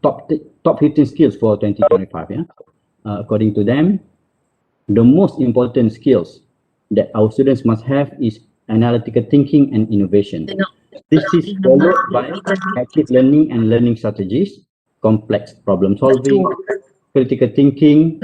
top 15 skills for 2025. Yeah, according to them, the most important skills that our students must have is analytical thinking and innovation. This is followed by active learning and learning strategies, complex problem solving, critical thinking.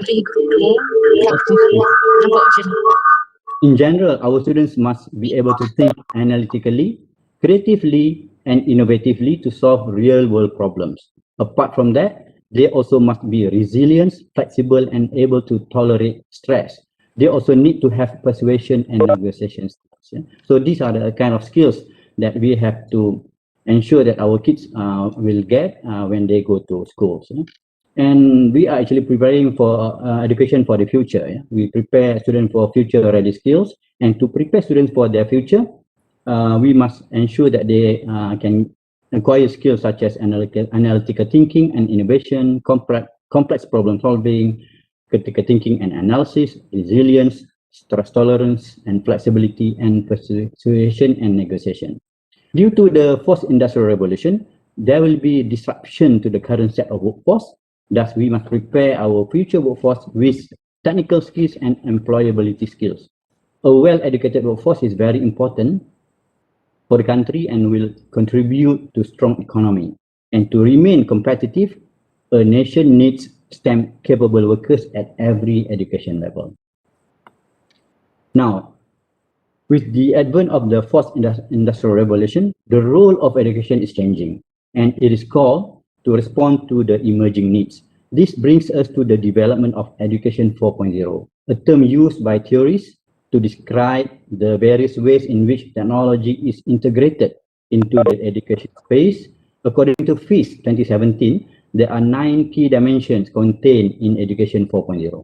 In general, our students must be able to think analytically, creatively, and innovatively to solve real-world problems. Apart from that, they also must be resilient, flexible, and able to tolerate stress. They also need to have persuasion and negotiation skills. Yeah? So these are the kind of skills that we have to ensure that our kids will get when they go to schools. Yeah? And we are actually preparing for education for the future. Yeah? We prepare students for future-ready skills, and to prepare students for their future, we must ensure that they can acquire skills such as analytical thinking and innovation, complex problem solving, critical thinking and analysis, resilience, stress tolerance, and flexibility, and persuasion and negotiation. Due to the fourth industrial revolution, there will be disruption to the current set of workforce. Thus, we must prepare our future workforce with technical skills and employability skills. A well-educated workforce is very important for the country and will contribute to strong economy. And to remain competitive, a nation needs STEM-capable workers at every education level. Now, with the advent of the fourth industrial revolution, the role of education is changing, and it is called to respond to the emerging needs. This brings us to the development of Education 4.0, a term used by theorists to describe the various ways in which technology is integrated into the education space. According to FIS 2017, there are 9 key dimensions contained in Education 4.0.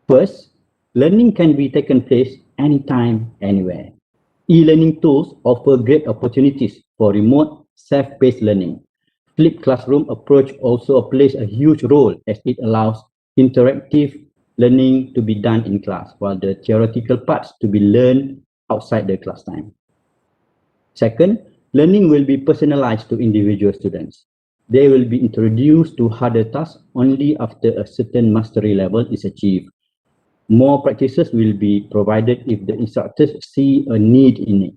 First, learning can be taken place anytime, anywhere. E-learning tools offer great opportunities for remote, self-paced learning. Flipped classroom approach also plays a huge role as it allows interactive learning to be done in class, while the theoretical parts to be learned outside the class time. Second, learning will be personalized to individual students. They will be introduced to harder tasks only after a certain mastery level is achieved. More practices will be provided if the instructors see a need in it.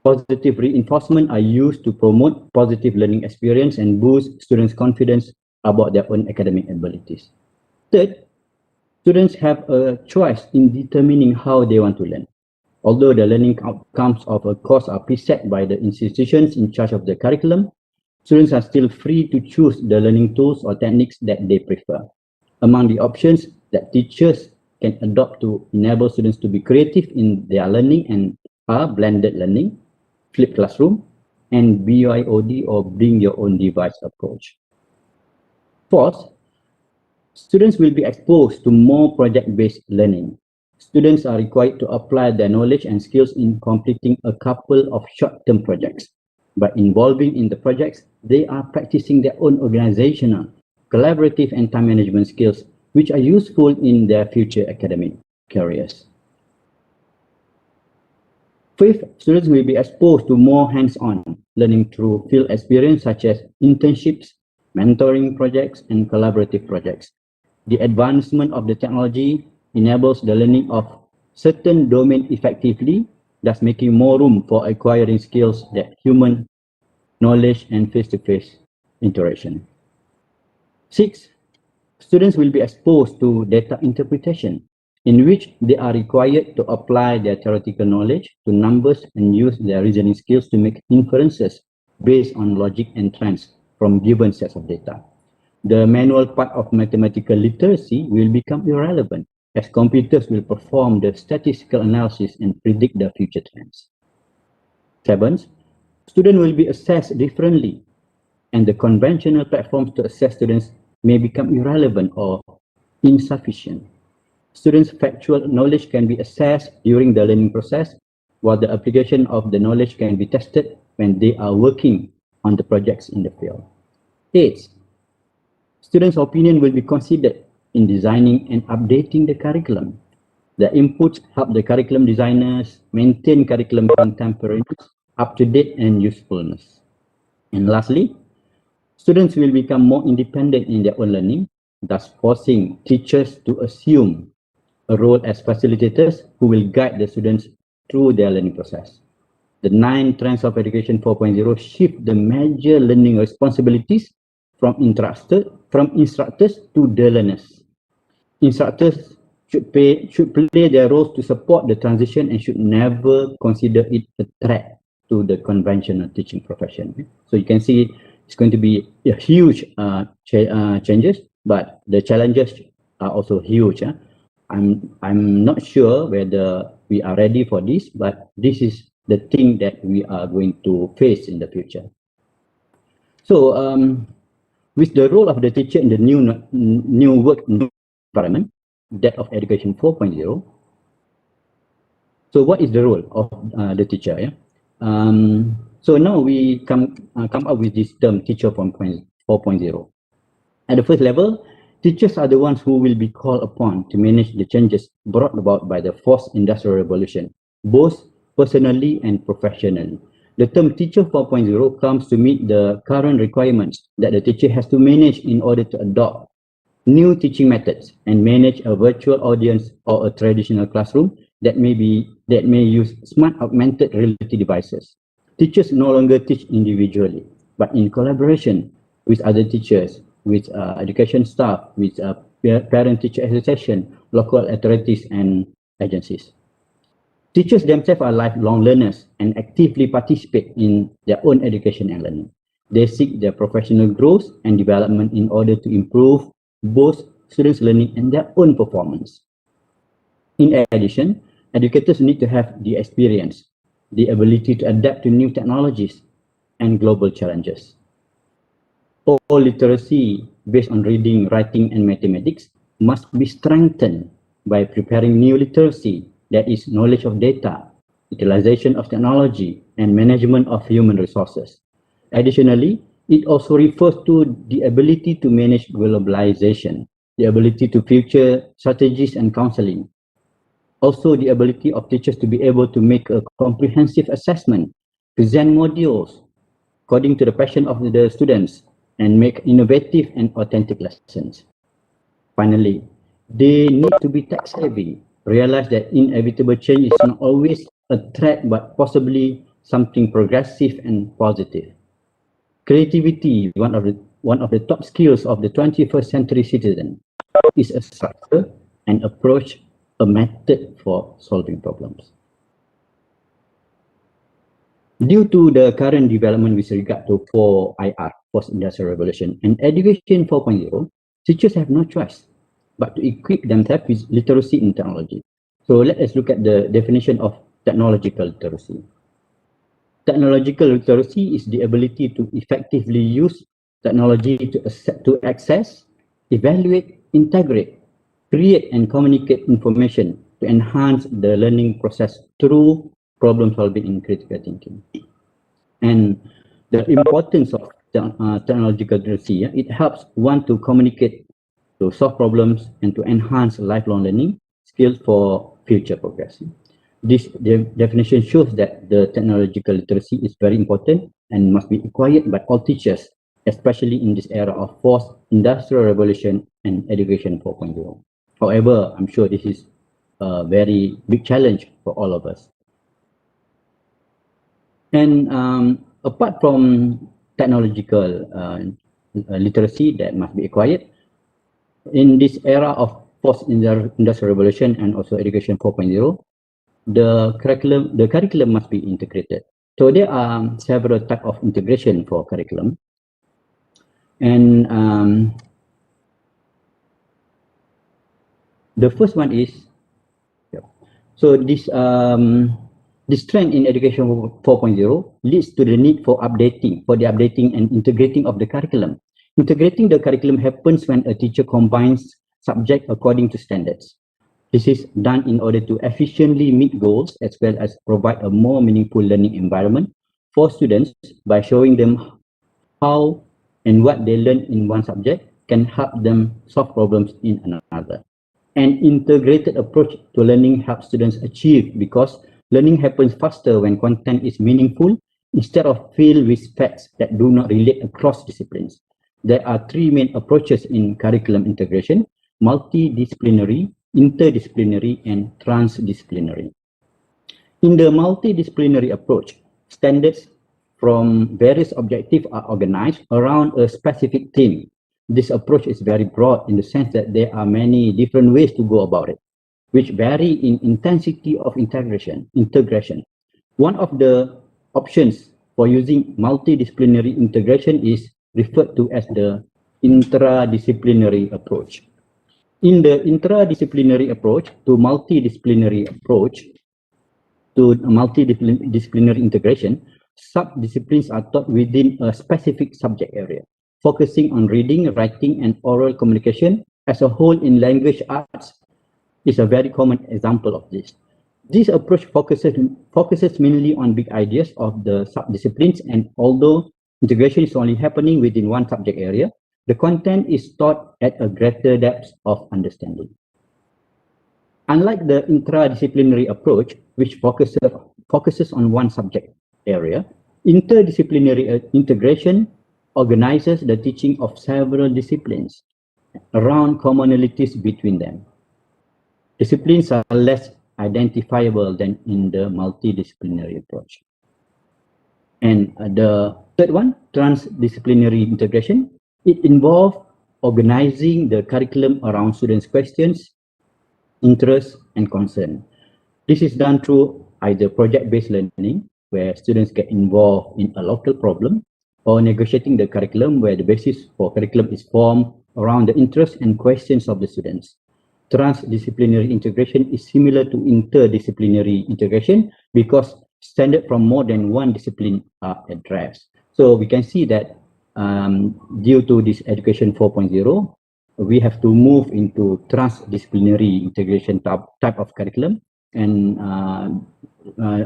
Positive reinforcement are used to promote positive learning experience and boost students' confidence about their own academic abilities. Third, students have a choice in determining how they want to learn. Although the learning outcomes of a course are preset by the institutions in charge of the curriculum, students are still free to choose the learning tools or techniques that they prefer. Among the options that teachers can adopt to enable students to be creative in their learning and are blended learning, flipped classroom, and BYOD or bring your own device approach. Fourth, students will be exposed to more project-based learning. Students are required to apply their knowledge and skills in completing a couple of short-term projects. By involving in the projects, they are practicing their own organizational, collaborative, and time management skills, which are useful in their future academic careers. Fifth, students will be exposed to more hands-on learning through field experience such as internships, mentoring projects, and collaborative projects. The advancement of the technology enables the learning of certain domain effectively, thus making more room for acquiring skills that human knowledge and face-to-face interaction. Six, students will be exposed to data interpretation, in which they are required to apply their theoretical knowledge to numbers and use their reasoning skills to make inferences based on logic and trends from given sets of data. The manual part of mathematical literacy will become irrelevant, as computers will perform the statistical analysis and predict the future trends. Seventh, students will be assessed differently, and the conventional platforms to assess students may become irrelevant or insufficient. Students' factual knowledge can be assessed during the learning process, while the application of the knowledge can be tested when they are working on the projects in the field. Eighth, students' opinion will be considered in designing and updating the curriculum. The inputs help the curriculum designers maintain curriculum contemporaneous, up-to-date, and usefulness. And lastly, Students will become more independent in their own learning, thus forcing teachers to assume a role as facilitators who will guide the students through their learning process. The 9 Trends of Education 4.0 shift the major learning responsibilities from instructors to the learners. Instructors should play their roles to support the transition and should never consider it a threat to the conventional teaching profession. So you can see it's going to be a huge changes, but the challenges are also huge. I'm not sure whether we are ready for this, but this is the thing that we are going to face in the future. So with the role of the teacher in the new work environment, that of Education 4.0. So what is the role of the teacher? Yeah? So now we come up with this term, Teacher 4.0. At the first level, teachers are the ones who will be called upon to manage the changes brought about by the fourth industrial revolution, both personally and professionally. The term Teacher 4.0 comes to meet the current requirements that the teacher has to manage in order to adopt new teaching methods and manage a virtual audience or a traditional classroom that may use smart augmented reality devices. Teachers no longer teach individually, but in collaboration with other teachers, with education staff, with parent-teacher association, local authorities, and agencies. Teachers themselves are lifelong learners and actively participate in their own education and learning. They seek their professional growth and development in order to improve both students' learning and their own performance. In addition, educators need to have the experience, the ability to adapt to new technologies and global challenges. All literacy based on reading, writing, and mathematics must be strengthened by preparing new literacy, that is knowledge of data, utilization of technology, and management of human resources. Additionally, it also refers to the ability to manage globalization, the ability to future strategies and counseling. Also, the ability of teachers to be able to make a comprehensive assessment, present modules according to the passion of the students, and make innovative and authentic lessons. Finally, they need to be tech savvy, realize that inevitable change is not always a threat, but possibly something progressive and positive. Creativity, one of the top skills of the 21st century citizen, is a structure, an approach, a method for solving problems. Due to the current development with regard to 4IR, Post-Industrial Revolution, and Education 4.0, teachers have no choice but to equip themselves with literacy in technology. So let us look at the definition of technological literacy. Technological literacy is the ability to effectively use technology to access, evaluate, integrate, create, and communicate information to enhance the learning process through problem solving and critical thinking. And the importance of technological literacy, it helps one to communicate, to solve problems, and to enhance lifelong learning skills for future progress. This definition shows that the technological literacy is very important and must be acquired by all teachers, especially in this era of fourth industrial revolution and education 4.0. However, I'm sure this is a very big challenge for all of us. And apart from technological literacy that must be acquired, in this era of post-industrial revolution and also education 4.0, the curriculum must be integrated. So there are several types of integration for curriculum. And the first one is, so this trend in education 4.0 leads to the need for the updating and integrating of the curriculum. Integrating the curriculum happens when a teacher combines subjects according to standards. This is done in order to efficiently meet goals as well as provide a more meaningful learning environment for students by showing them how and what they learn in one subject can help them solve problems in another. An integrated approach to learning helps students achieve because learning happens faster when content is meaningful instead of filled with facts that do not relate across disciplines. there are three main approaches in curriculum integration: multidisciplinary, interdisciplinary, and transdisciplinary. In the multidisciplinary approach, standards from various objectives are organized around a specific theme. This approach is very broad in the sense that there are many different ways to go about it, which vary in intensity of integration. One of the options for using multidisciplinary integration is referred to as the intradisciplinary approach. In the intradisciplinary approach to multidisciplinary integration, sub-disciplines are taught within a specific subject area, focusing on reading, writing, and oral communication as a whole in language arts is a very common example of this. This approach focuses mainly on big ideas of the sub-disciplines, and although integration is only happening within one subject area, the content is taught at a greater depth of understanding. Unlike the intradisciplinary approach, which focuses on one subject area, interdisciplinary integration organizes the teaching of several disciplines around commonalities between them. Disciplines are less identifiable than in the multidisciplinary approach. And the third one, transdisciplinary integration, it involves organizing the curriculum around students' questions, interests, and concern. This is done through either project-based learning, where students get involved in a local problem, or negotiating the curriculum, where the basis for curriculum is formed around the interests and questions of the students. Transdisciplinary integration is similar to interdisciplinary integration because standards from more than one discipline are addressed. So we can see that due to this Education 4.0, we have to move into transdisciplinary integration type of curriculum, and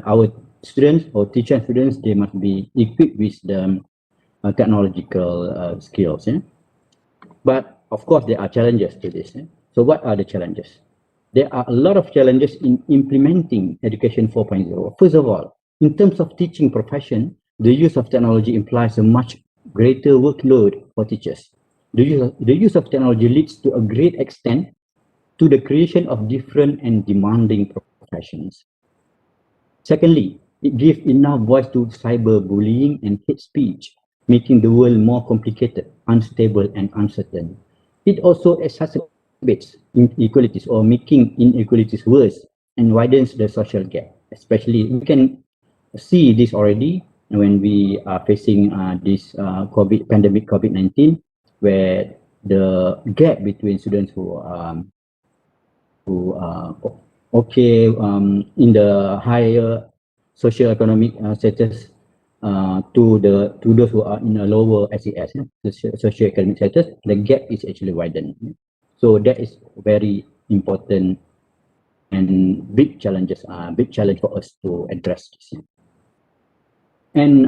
our students or teacher students, they must be equipped with the technological skills. But of course, there are challenges to this. So what are the challenges? There are a lot of challenges in implementing Education 4.0. First of all, in terms of teaching profession, the use of technology implies a much greater workload for teachers. The use of technology leads to a great extent to the creation of different and demanding professions. Secondly, it gives enough voice to cyberbullying and hate speech, making the world more complicated, unstable, and uncertain. It also exacerbates inequalities or making inequalities worse and widens the social gap. Especially, we can see this already when we are facing this pandemic COVID-19, where the gap between students who okay in the higher socioeconomic status to those who are in a lower SES, socioeconomic status, the gap is actually widened. So that is very important and big challenge for us to address this. And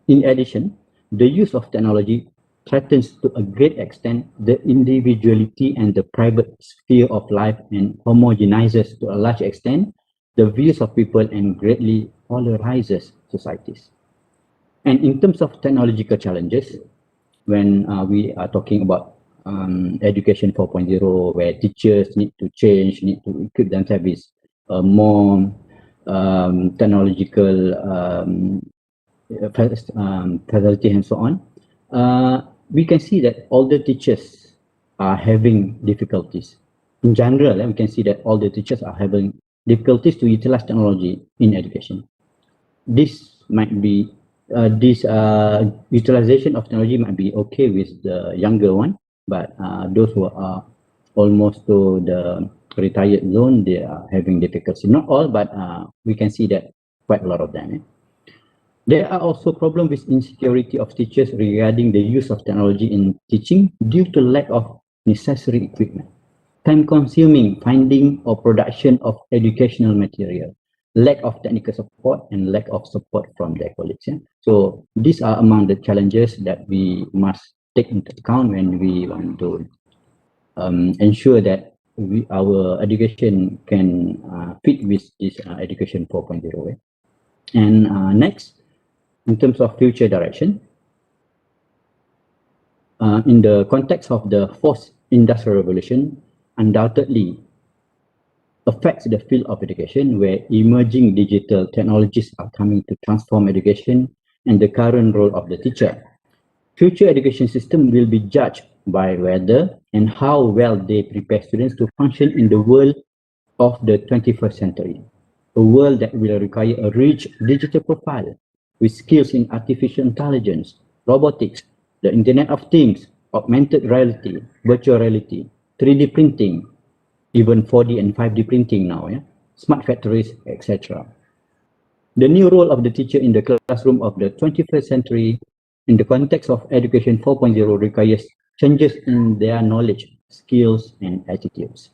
in addition, the use of technology threatens to a great extent the individuality and the private sphere of life, and homogenizes to a large extent the views of people and greatly polarizes societies. And in terms of technological challenges, when we are talking about Education 4.0, where teachers need to change, need to equip themselves with more technological facility and so on, we can see that all the teachers are having difficulties. In general, we can see that all the teachers are having difficulties to utilize technology in education. This might be, utilization of technology might be okay with the younger one, but those who are almost to the retired zone, they are having difficulty. Not all, but we can see that quite a lot of them. There are also problems with insecurity of teachers regarding the use of technology in teaching due to lack of necessary equipment, time-consuming finding or production of educational material, lack of technical support, and lack of support from their colleagues. So these are among the challenges that we must take into account when we want to ensure that our education can fit with this Education 4.0. And next, in terms of future direction, In the context of the fourth industrial revolution, undoubtedly affects the field of education, where emerging digital technologies are coming to transform education and the current role of the teacher. Future education system will be judged by whether and how well they prepare students to function in the world of the 21st century, a world that will require a rich digital profile with skills in artificial intelligence, robotics, the Internet of Things, augmented reality, virtual reality, 3D printing, even 4D and 5D printing now, smart factories, etc. The new role of the teacher in the classroom of the 21st century in the context of Education 4.0 requires changes in their knowledge, skills, and attitudes.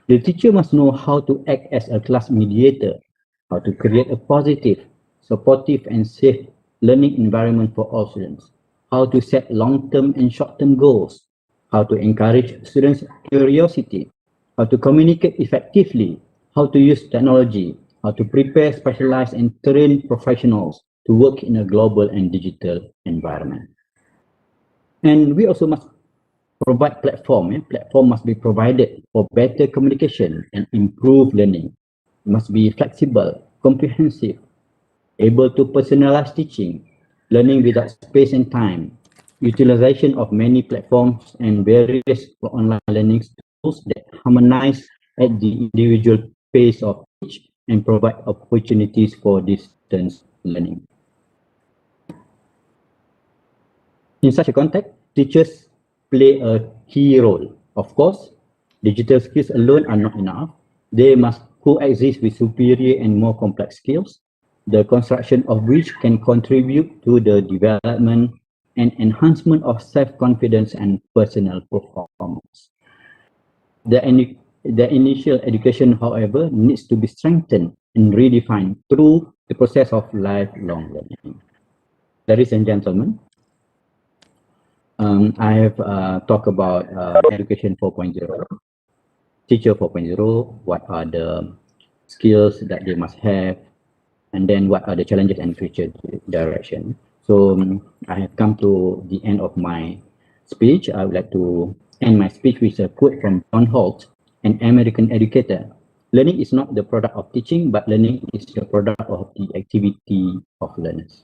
The teacher must know how to act as a class mediator, how to create a positive, supportive, and safe learning environment for all students, how to set long-term and short-term goals, how to encourage students' curiosity, how to communicate effectively, how to use technology, how to prepare specialized and trained professionals to work in a global and digital environment. And we also must provide platform. Platform must be provided for better communication and improve learning. It must be flexible, comprehensive, able to personalize teaching, learning without space and time, utilization of many platforms and various online learning tools that harmonize at the individual pace of each and provide opportunities for distance learning. In such a context, teachers play a key role. Of course, digital skills alone are not enough. They must coexist with superior and more complex skills, the construction of which can contribute to the development and enhancement of self-confidence and personal performance. The initial education, however, needs to be strengthened and redefined through the process of lifelong learning. Ladies and gentlemen, I have talked about Education 4.0, Teacher 4.0, what are the skills that they must have, and then what are the challenges and future direction. So I have come to the end of my speech. I would like to end my speech with a quote from John Holt, an American educator. Learning is not the product of teaching, but learning is the product of the activity of learners.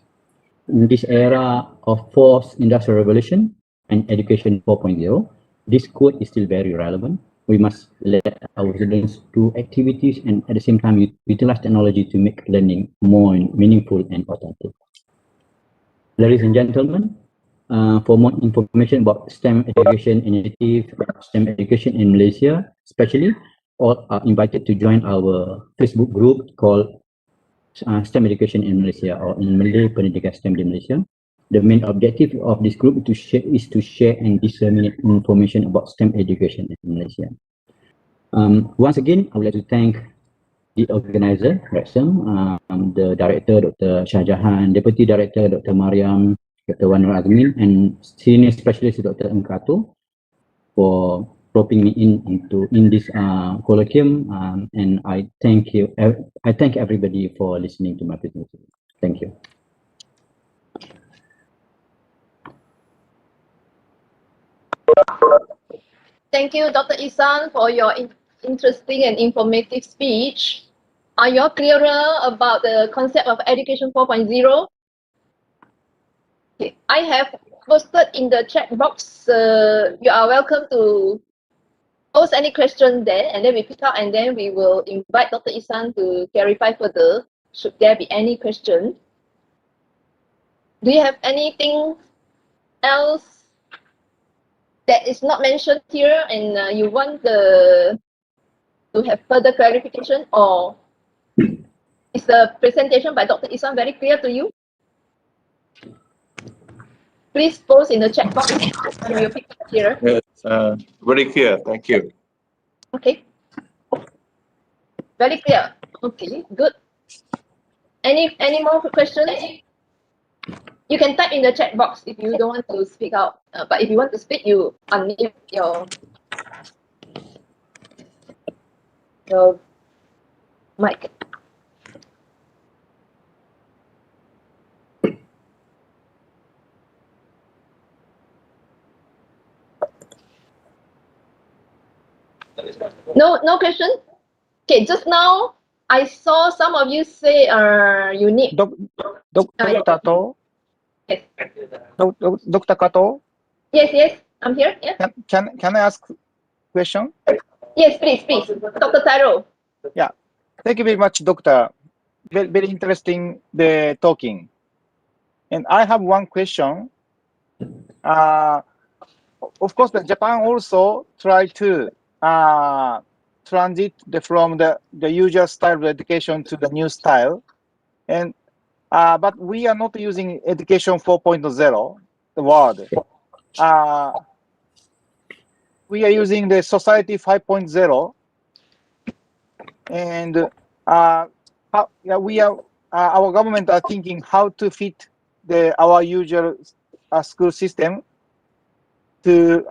In this era of fourth industrial revolution and education 4.0, this quote is still very relevant. We must let our students do activities and at the same time utilize technology to make learning more meaningful and authentic. Ladies and gentlemen, for more information about STEM education initiative, STEM education in Malaysia, especially, all are invited to join our Facebook group called STEM education in Malaysia, or in Malay Pendidikan STEM di Malaysia. The main objective of this group is to share and disseminate information about STEM education in Malaysia. Once again, I would like to thank the organizer, Rexam, the director, Dr. Shah Jahan, deputy director, Dr. Mariam, Dr. Wanur Azmin, and senior specialist, Dr. Engkato, for roping me in this colloquium, and I thank you. I thank everybody for listening to my presentation. Thank you. Thank you, Dr. Isan, for your interesting and informative speech. Are you all clearer about the concept of Education 4.0? Okay. I have posted in the chat box. You are welcome to post any question there, and then we pick up, and then we will invite Dr. Isan to clarify further, should there be any question. Do you have anything else that is not mentioned here, and you want to have further clarification, or is the presentation by Dr. Isan very clear to you? Please post in the chat box, and we'll pick up here. Yes, very clear. Thank you. Okay. Very clear. Okay, good. Any more questions? You can type in the chat box if you don't want to speak out. But if you want to speak, you unmute your mic. No question? Okay, just now I saw some of you say you need. Dr. To, Yes. Dr. Kato, Yes, I'm here. Yeah. can I ask question? Yes, please. Dr. Taro. Yeah, thank you very much, Doctor. Very interesting the talking. And I have one question. Of course, the Japan also try to transit from the usual style of education to the new style, and but we are not using education 4.0, the word. We are using the society 5.0, and we are our government are thinking how to fit our usual school system to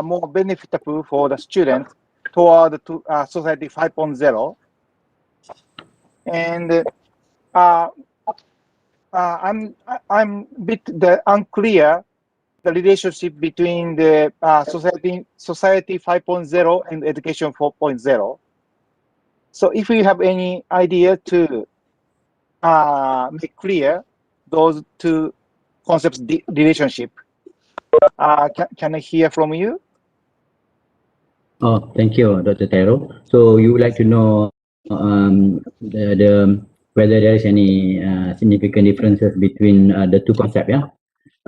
more benefitable for the students toward society 5.0. And I'm a bit unclear the relationship between the society 5.0 and education 4.0. So if you have any idea to make clear those two concepts relationship, can I hear from you? Oh, thank you, Dr. Taro. So you would like to know whether there is any significant differences between the two concepts, yeah?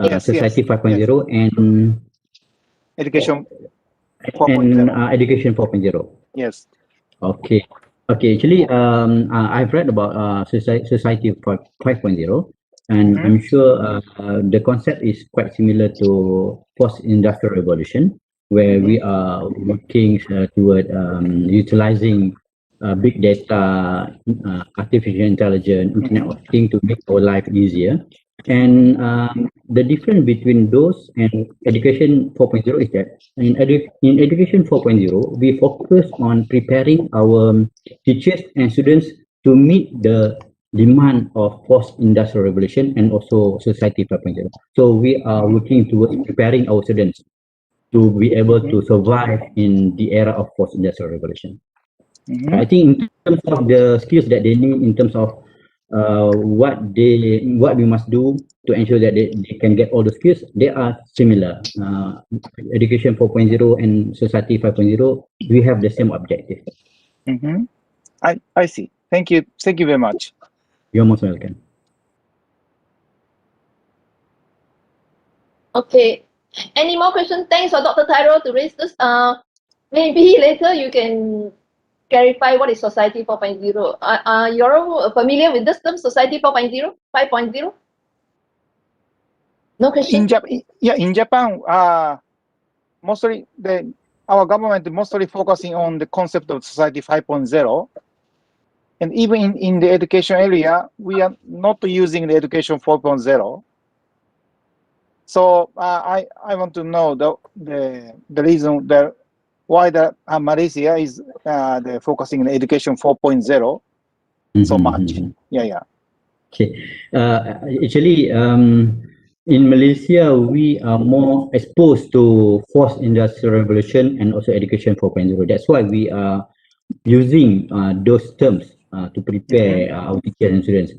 Yes, Society 5.0 and education 4.0. education 4.0. Yes. Okay. Actually, I've read about Society 5.0, and I'm sure the concept is quite similar to post-industrial revolution, where we are working toward utilizing big data, artificial intelligence, Internet of Things to make our life easier. And the difference between those and education 4.0 is that in education 4.0, we focus on preparing our teachers and students to meet the demand of post-industrial revolution and also society 5.0. So we are working towards preparing our students to be able to survive in the era of post-industrial revolution. I think in terms of the skills that they need, in terms of what we must do to ensure that they can get all the skills, they are similar. Education 4.0 and society 5.0, we have the same objective. I see. Thank you very much. You're most welcome. Okay. Any more questions? Thanks for Dr. Taro to raise this. Maybe later you can clarify what is Society 4.0. Are you all familiar with this term, Society 4.0, 5.0? No question? In Japan, mostly our government mostly focusing on the concept of Society 5.0. And even in the education area, we are not using the education 4.0. So I want to know the reason why Malaysia is focusing on education 4.0 so much. Yeah. Okay. Actually, in Malaysia, we are more exposed to forced industrial revolution and also education 4.0. That's why we are using those terms to prepare our teachers and students.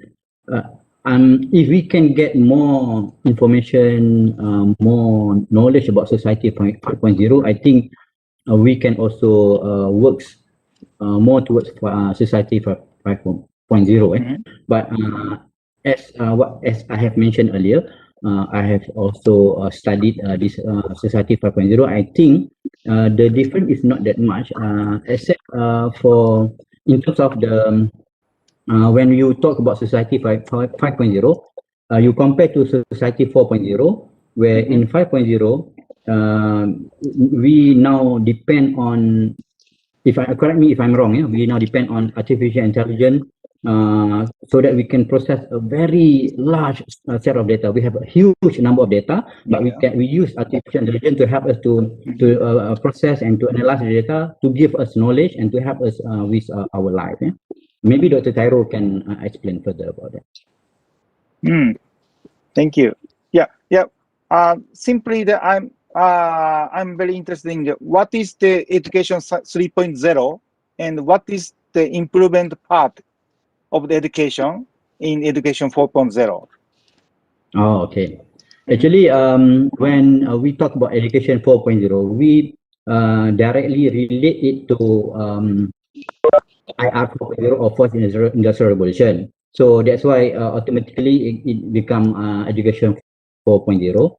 If we can get more information, more knowledge about society 5.0, I think we can also work more towards society 5.0. But as I have mentioned earlier, I have also studied this society 5.0. I think the difference is not that much, except for in terms of the when you talk about society 5.0, you compare to society 4.0, where in 5.0 we now depend on, correct me if I'm wrong, we now depend on artificial intelligence so that we can process a very large set of data. We have a huge number of data, but we use artificial intelligence to help us to process and to analyze the data, to give us knowledge and to help us with our life. Maybe Dr. Taro can explain further about that. Thank you. Yeah. Simply, I'm very interested in what is the education 3.0 and what is the improvement part of the education in education 4.0. Oh, okay. Actually, when we talk about education 4.0, we directly relate it to IR 4.0 or fourth industrial revolution. So that's why automatically it become education 4.0.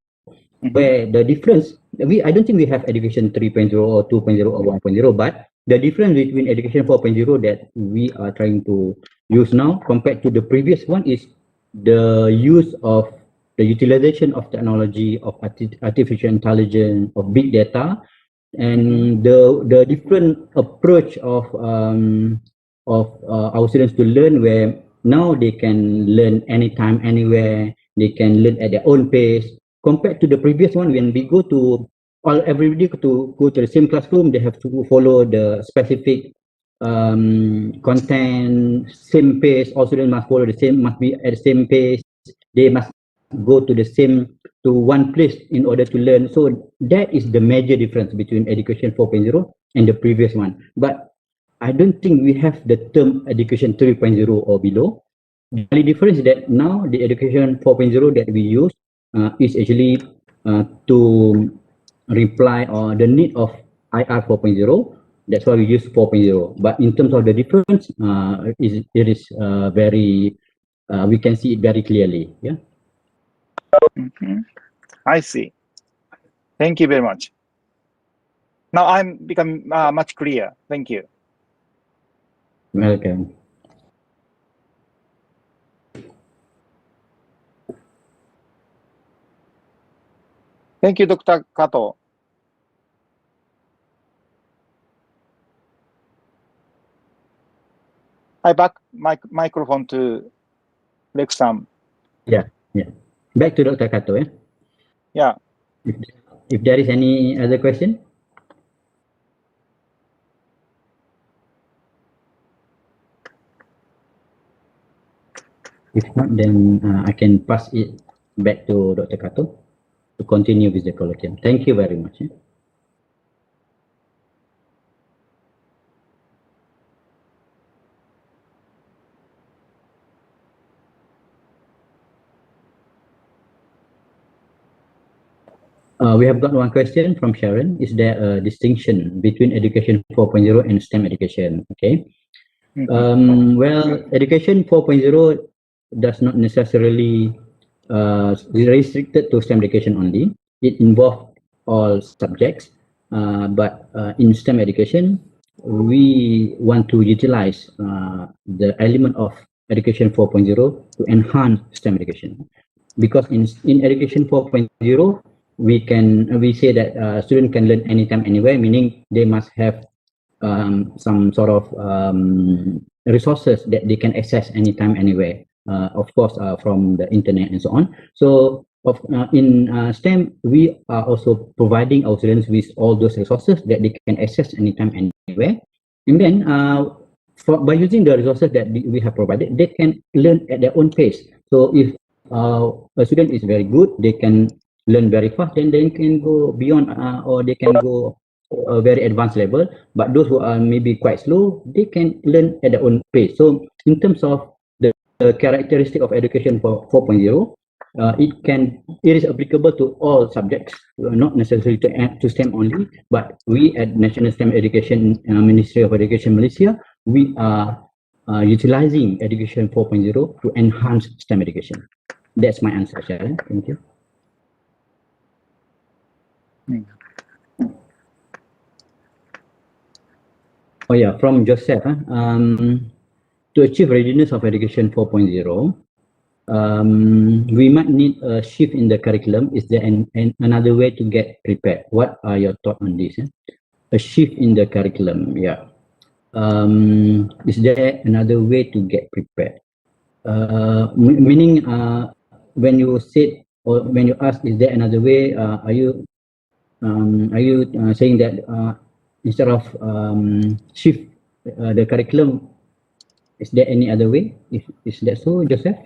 Where the difference, I don't think we have education 3.0 or 2.0 or 1.0, but the difference between education 4.0 that we are trying to use now compared to the previous one is the use of the utilization of technology, of artificial intelligence, of big data, and the different approach of our students to learn, where now they can learn anytime, anywhere, they can learn at their own pace, compared to the previous one when we go to everybody to go to the same classroom, they have to follow the specific content, same pace. All students must follow the same, must be at the same pace. They must go to one place in order to learn. So that is the major difference between education 4.0 and the previous one. But I don't think we have the term education 3.0 or below. The only difference is that now the education 4.0 that we use is actually to reply or the need of IR 4.0. That's why we use 4.0. But in terms of the difference, it is very, we can see it very clearly. Yeah. I see. Thank you very much. Now I'm become much clear. Thank you. Welcome. Thank you, Dr. Kato. I back my microphone to Lex-san. Yeah. Back to Dr. Kato. Yeah. If there is any other question. If not, then I can pass it back to Dr. Kato to continue with the colloquium. Thank you very much. We have got one question from Sharon. Is there a distinction between education 4.0 and STEM education? Okay. Well, education 4.0 does not necessarily restricted to STEM education only. It involves all subjects, but in STEM education, we want to utilize the element of education 4.0 to enhance STEM education. Because in education 4.0, we say that students can learn anytime, anywhere, meaning they must have some sort of resources that they can access anytime, anywhere. Of course, from the internet and so on. So in STEM, we are also providing our students with all those resources that they can access anytime, anywhere. And then by using the resources that we have provided, they can learn at their own pace. So if a student is very good, they can learn very fast, then they can go beyond or they can go a very advanced level. But those who are maybe quite slow, they can learn at their own pace. So in terms of the characteristic of education for 4.0, it is applicable to all subjects, not necessarily to STEM only, but we at National STEM Education Ministry of Education Malaysia, we are utilizing education 4.0 to enhance STEM education. That's my answer, Sharon. Thank you. Oh yeah, from Joseph. To achieve readiness of education 4.0, we might need a shift in the curriculum. Is there another way to get prepared? What are your thoughts on this? A shift in the curriculum, yeah. Is there another way to get prepared? Meaning, when you said or when you ask, is there another way? Are you saying that instead of shift the curriculum, is there any other way? Is that so, Joseph?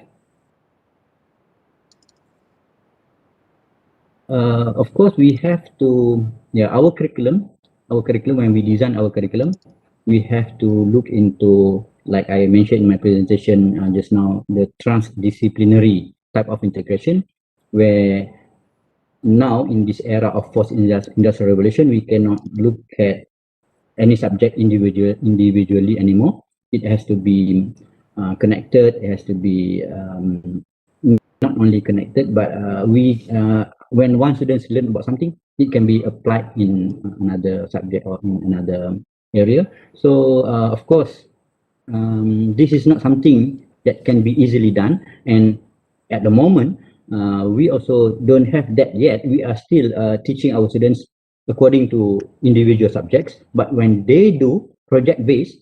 Of course, we have to, our curriculum, when we design our curriculum, we have to look into, like I mentioned in my presentation just now, the transdisciplinary type of integration, where now in this era of forced industrial revolution, we cannot look at any subject individually anymore. It has to be connected. It has to be not only connected, but when one student learn about something, it can be applied in another subject or in another area. So of course, this is not something that can be easily done. And at the moment, we also don't have that yet. We are still teaching our students according to individual subjects. But when they do project-based,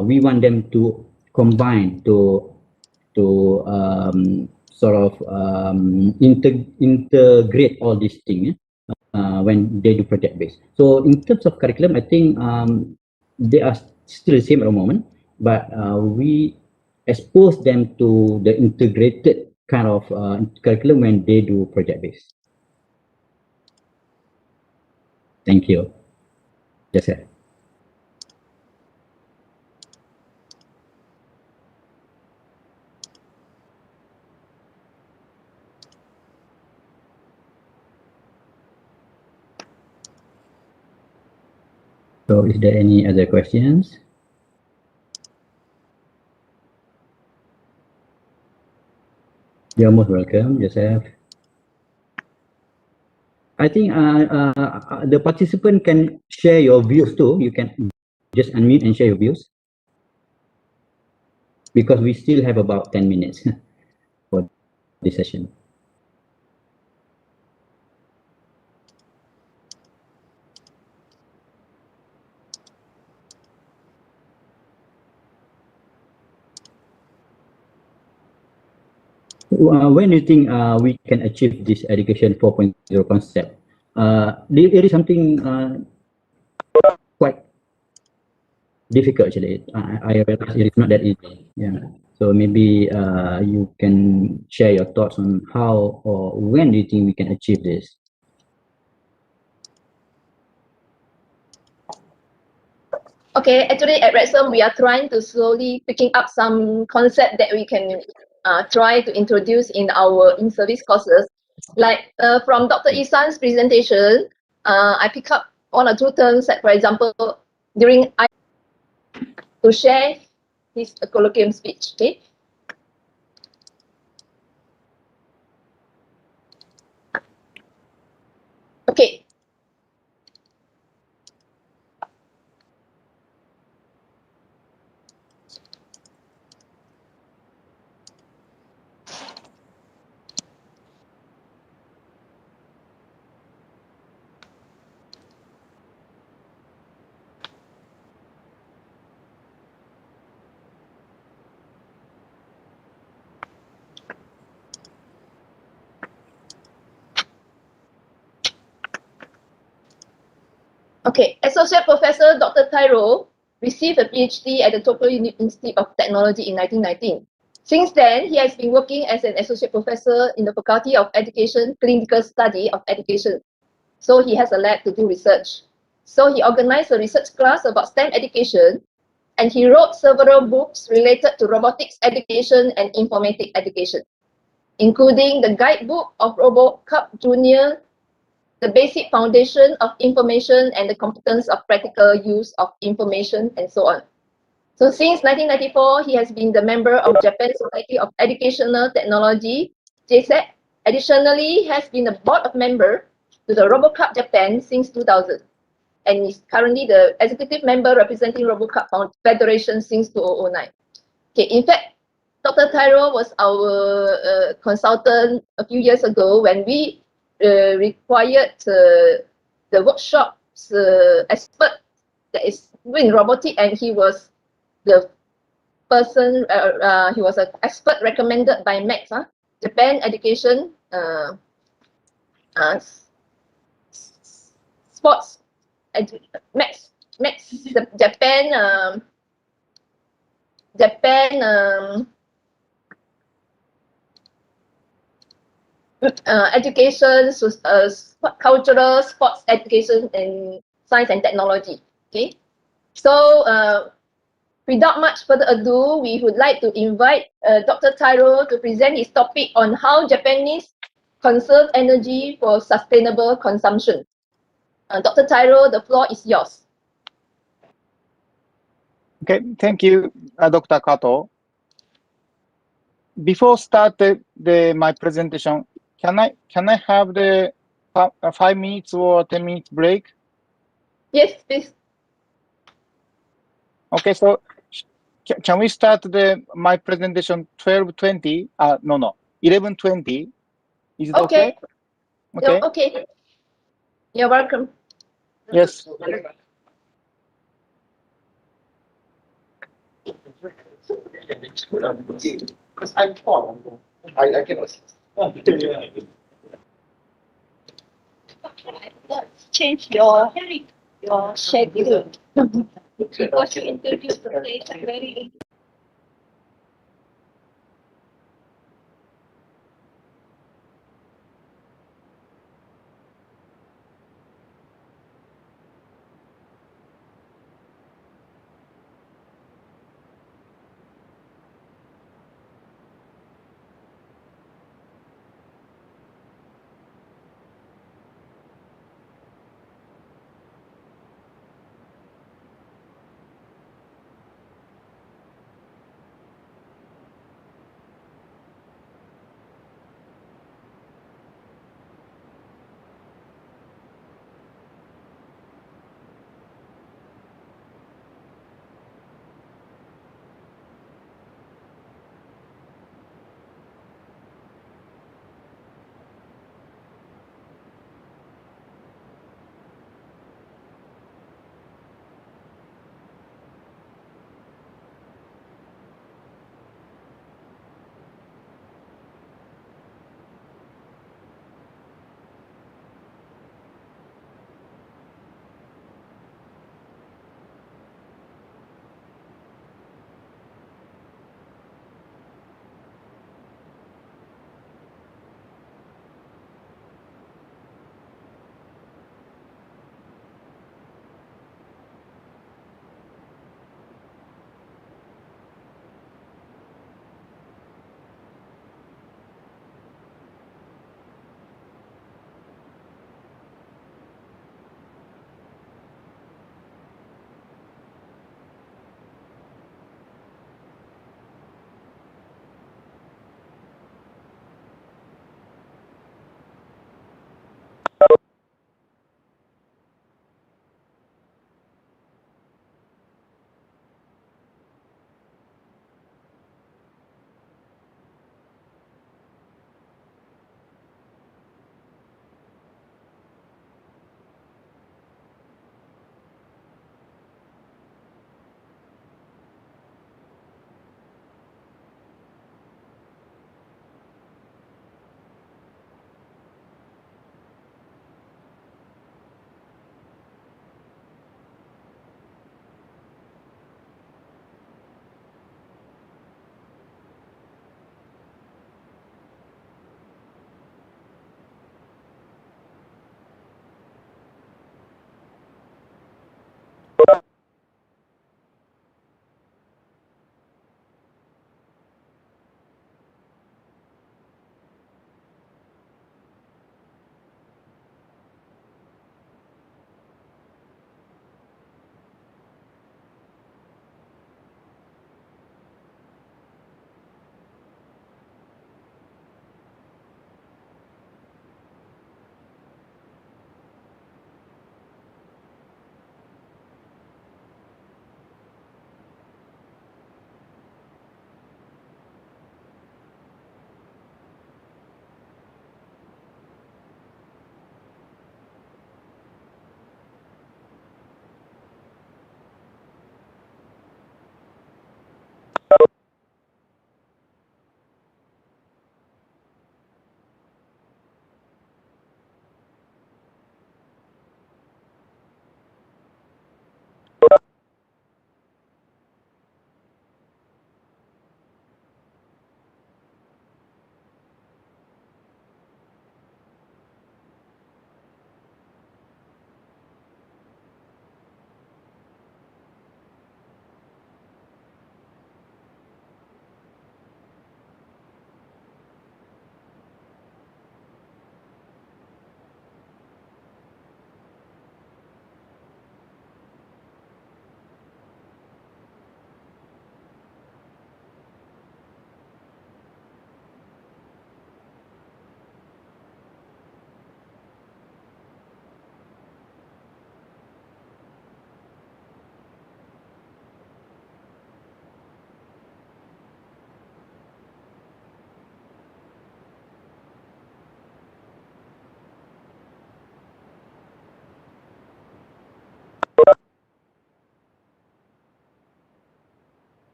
we want them to combine, to sort of integrate all these things when they do project-based. So in terms of curriculum, I think they are still the same at the moment, but we expose them to the integrated kind of curriculum when they do project-based. Thank you. Yes, sir. So is there any other questions? You're most welcome, Joseph. I think the participant can share your views too. You can just unmute and share your views, because we still have about 10 minutes for this session. When do you think we can achieve this education 4.0 concept? It is something quite difficult actually. I realize it is not that easy. Yeah. So maybe you can share your thoughts on how or when do you think we can achieve this? Okay, actually at Redstone, we are trying to slowly picking up some concept that we can try to introduce in our in-service courses. Like from Dr. Isan's presentation, I pick up one or two terms that, for example, during I to share his colloquium speech. Okay. Okay. Okay, Associate Professor Dr. Tyro received a PhD at the Tokyo Institute of Technology in 1919. Since then, he has been working as an associate professor in the Faculty of Education, Clinical Study of Education. So he has a lab to do research. So he organized a research class about STEM education, and he wrote several books related to robotics education and informatics education, including the guidebook of RoboCup Junior, the basic foundation of information and the competence of practical use of information, and so on. So since 1994, he has been the member of Japan Society of Educational Technology, JSEC. Additionally, he has been a board of member to the RoboCup Japan since 2000, and is currently the executive member representing RoboCup Federation since 2009. Okay, in fact, Dr. Tyro was our consultant a few years ago when we required the workshop's expert that is doing robotic, and he was the person, he was an expert recommended by Max, Japan Education Sports, Max, the Japan, education, cultural, sports education, and science and technology. Okay, so without much further ado, we would like to invite Dr. Tyro to present his topic on how Japanese conserve energy for sustainable consumption. Dr. Tyro, the floor is yours. Okay, thank you, Dr. Kato. Before start my presentation, can I have the 5 minutes or 10 minutes break? Yes, please. Okay, so can we start my presentation 12:20? No, 11:20. Is it okay? Okay. Okay. You're welcome. Yes. Because I'm tall. I cannot. Let's change your schedule. Because you introduced the place very.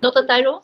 Dr. Tyro?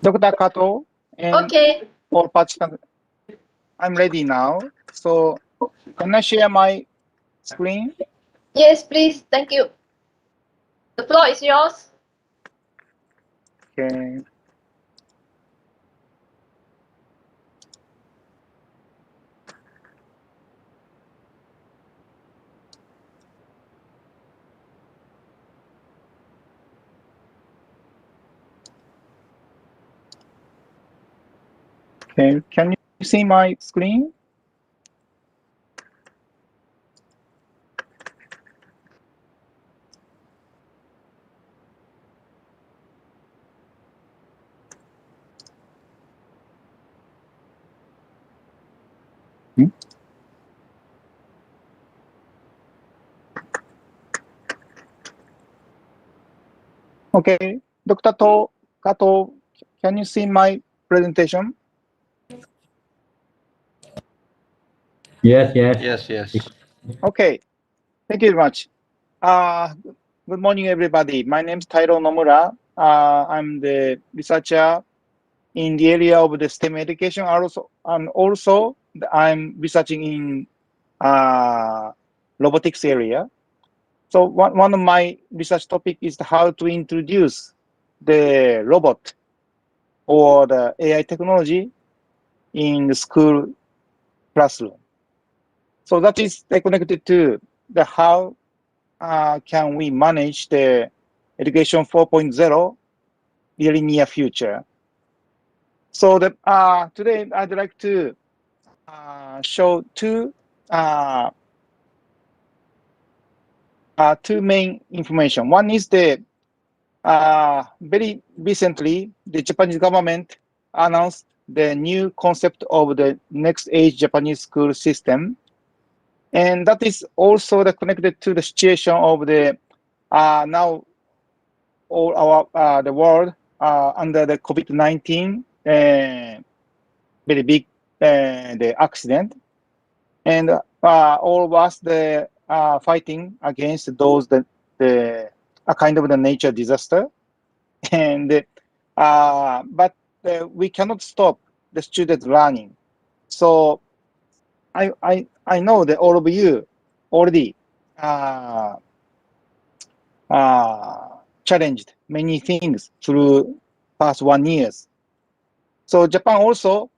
Dr. Kato and Okay. all participants, I'm ready now. So can I share my screen? Yes, please. Thank you. The floor is yours. Okay. Okay, can you see my screen? Okay, Dr. Kato, can you see my presentation? Yes, yes. Yes, yes. Okay, thank you very much. Good morning, everybody. My name is Tairo Nomura. I'm the researcher in the area of the STEM education, and also I'm researching in robotics area. So one of my research topic is how to introduce the robot or the AI technology in the school classroom. So that is connected to the how can we manage the education 4.0 really near future. So today I'd like to show two main information. One is the very recently the Japanese government announced the new concept of the next age Japanese school system And that is also connected to the situation of the now all our the world under the COVID-19 very big the accident, and all of us fighting against those the a kind of the nature disaster, and but we cannot stop the student learning. So I know that all of you already challenged many things through past 1 years. So Japan also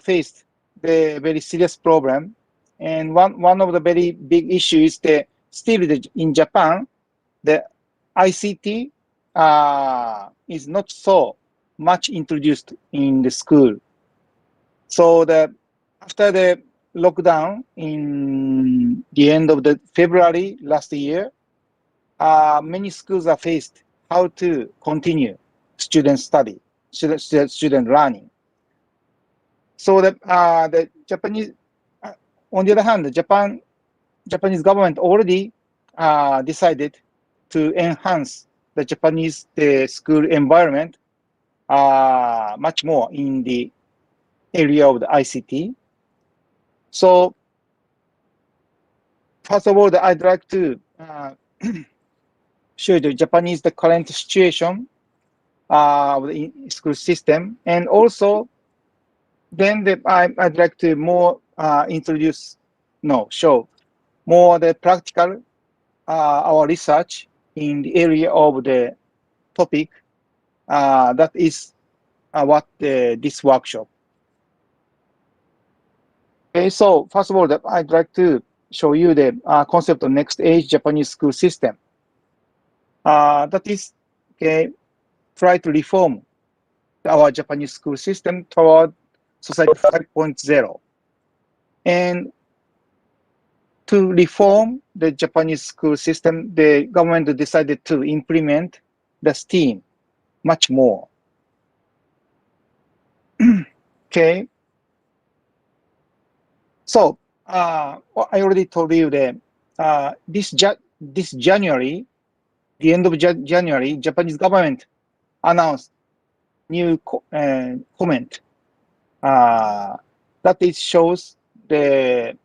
faced the very serious problem, and one of the very big issues is that still in Japan the ICT is not so much introduced in the school. So after the lockdown in the end of the February last year, many schools are faced how to continue student study, student learning. So the Japanese, on the other hand, the Japanese government already decided to enhance the Japanese school environment much more in the area of the ICT. So first of all, I'd like to show the Japanese the current situation of the school system, and also then I'd like to more show more the practical our research in the area of the topic that is what this workshop. Okay, so first of all, I'd like to show you the concept of next age Japanese school system. That is, okay, try to reform our Japanese school system toward Society 5.0. And to reform the Japanese school system, the government decided to implement the STEAM much more. Okay. So I already told you that this January, the end of January, Japanese government announced new comment that it shows the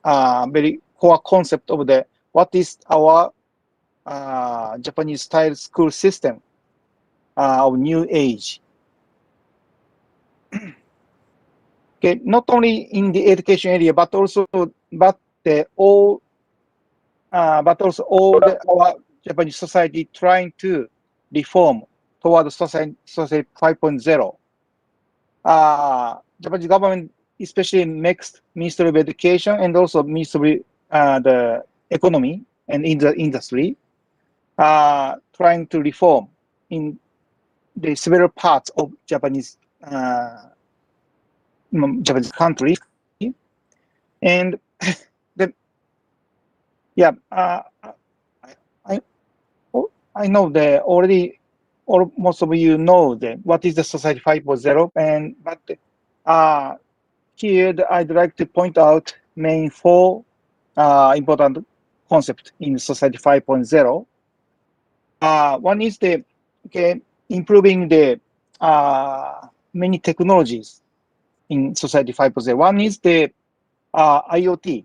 very core concept of what is our Japanese style school system of new age. Okay, not only in the education area, but also all our Japanese society trying to reform toward society 5.0. Japanese government, especially next Ministry of Education and also Ministry the Economy and in the industry, trying to reform in the several parts of Japanese country, and I know that already, or most of you know what is the Society 5.0, and but here I'd like to point out main four important concepts in Society 5.0. One is improving the many technologies in Society 5.0. One is the IoT.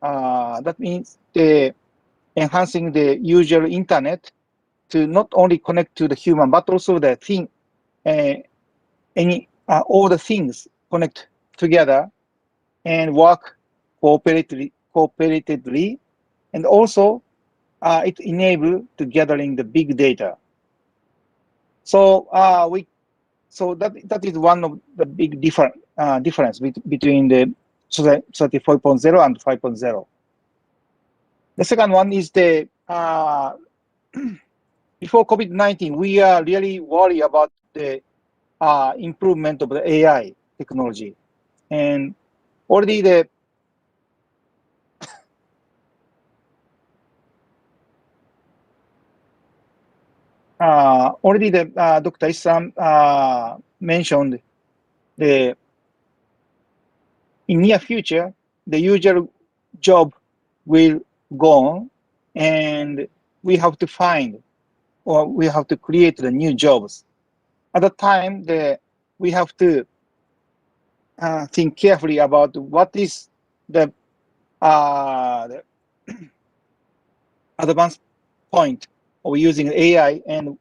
That means the enhancing the usual internet to not only connect to the human, but also the thing, all the things connect together and work cooperatively, and also it enable to gathering the big data. So that is one of the big difference between the Society 4.0 and 5.0. The second one is the before COVID-19, we are really worried about the improvement of the AI technology, and already Dr. Isam mentioned in near future the usual job will go on, and we have to find or we have to create the new jobs. At the time, we have to think carefully about what is the advanced point of using AI and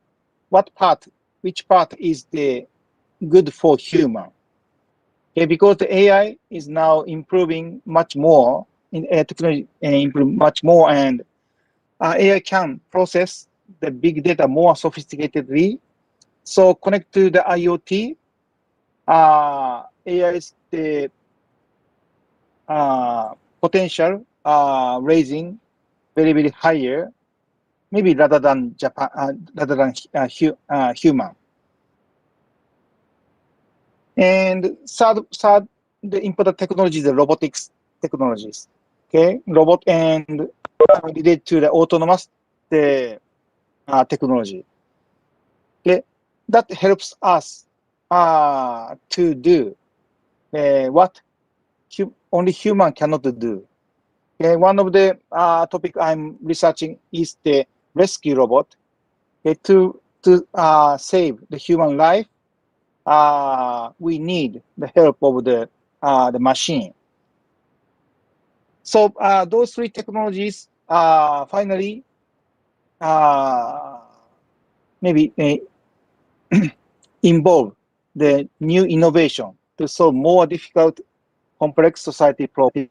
which part is the good for human. Okay, because the AI is now improving much more in technology, improve much more, and AI can process the big data more sophisticatedly. So connect to the IoT, AI is the potential raising very, very higher, maybe rather than human. And third, the important technology is the robotics technologies. Okay, robot and related to the autonomous technology. Okay, that helps us to do what only human cannot do. Okay, one of the topic I'm researching is the rescue robot. Okay, to save the human life, we need the help of the machine. So those three technologies finally maybe involve the new innovation to solve more difficult, complex society problem.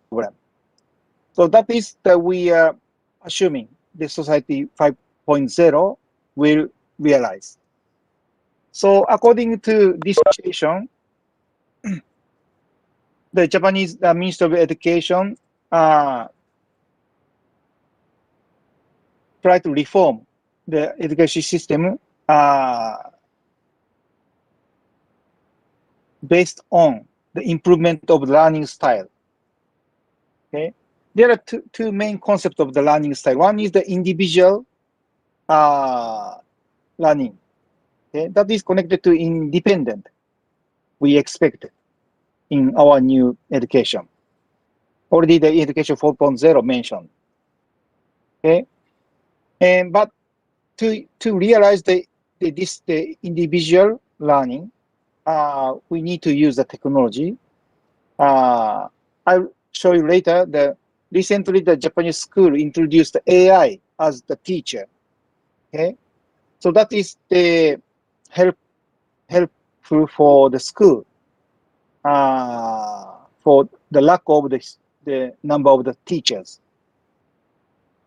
So that is that we are assuming the society 5.0 will realize. So according to this situation, the Japanese Ministry of Education try to reform the education system based on the improvement of the learning style. Okay, there are two main concepts of the learning style. One is the individual learning. Okay, that is connected to independent. We expect in our new education. Already the education 4.0 mentioned. Okay, and but to realize the individual learning, we need to use the technology. I'll show you later. Recently the Japanese school introduced AI as the teacher. Okay, so that is the helpful for the school for the lack of the number of the teachers.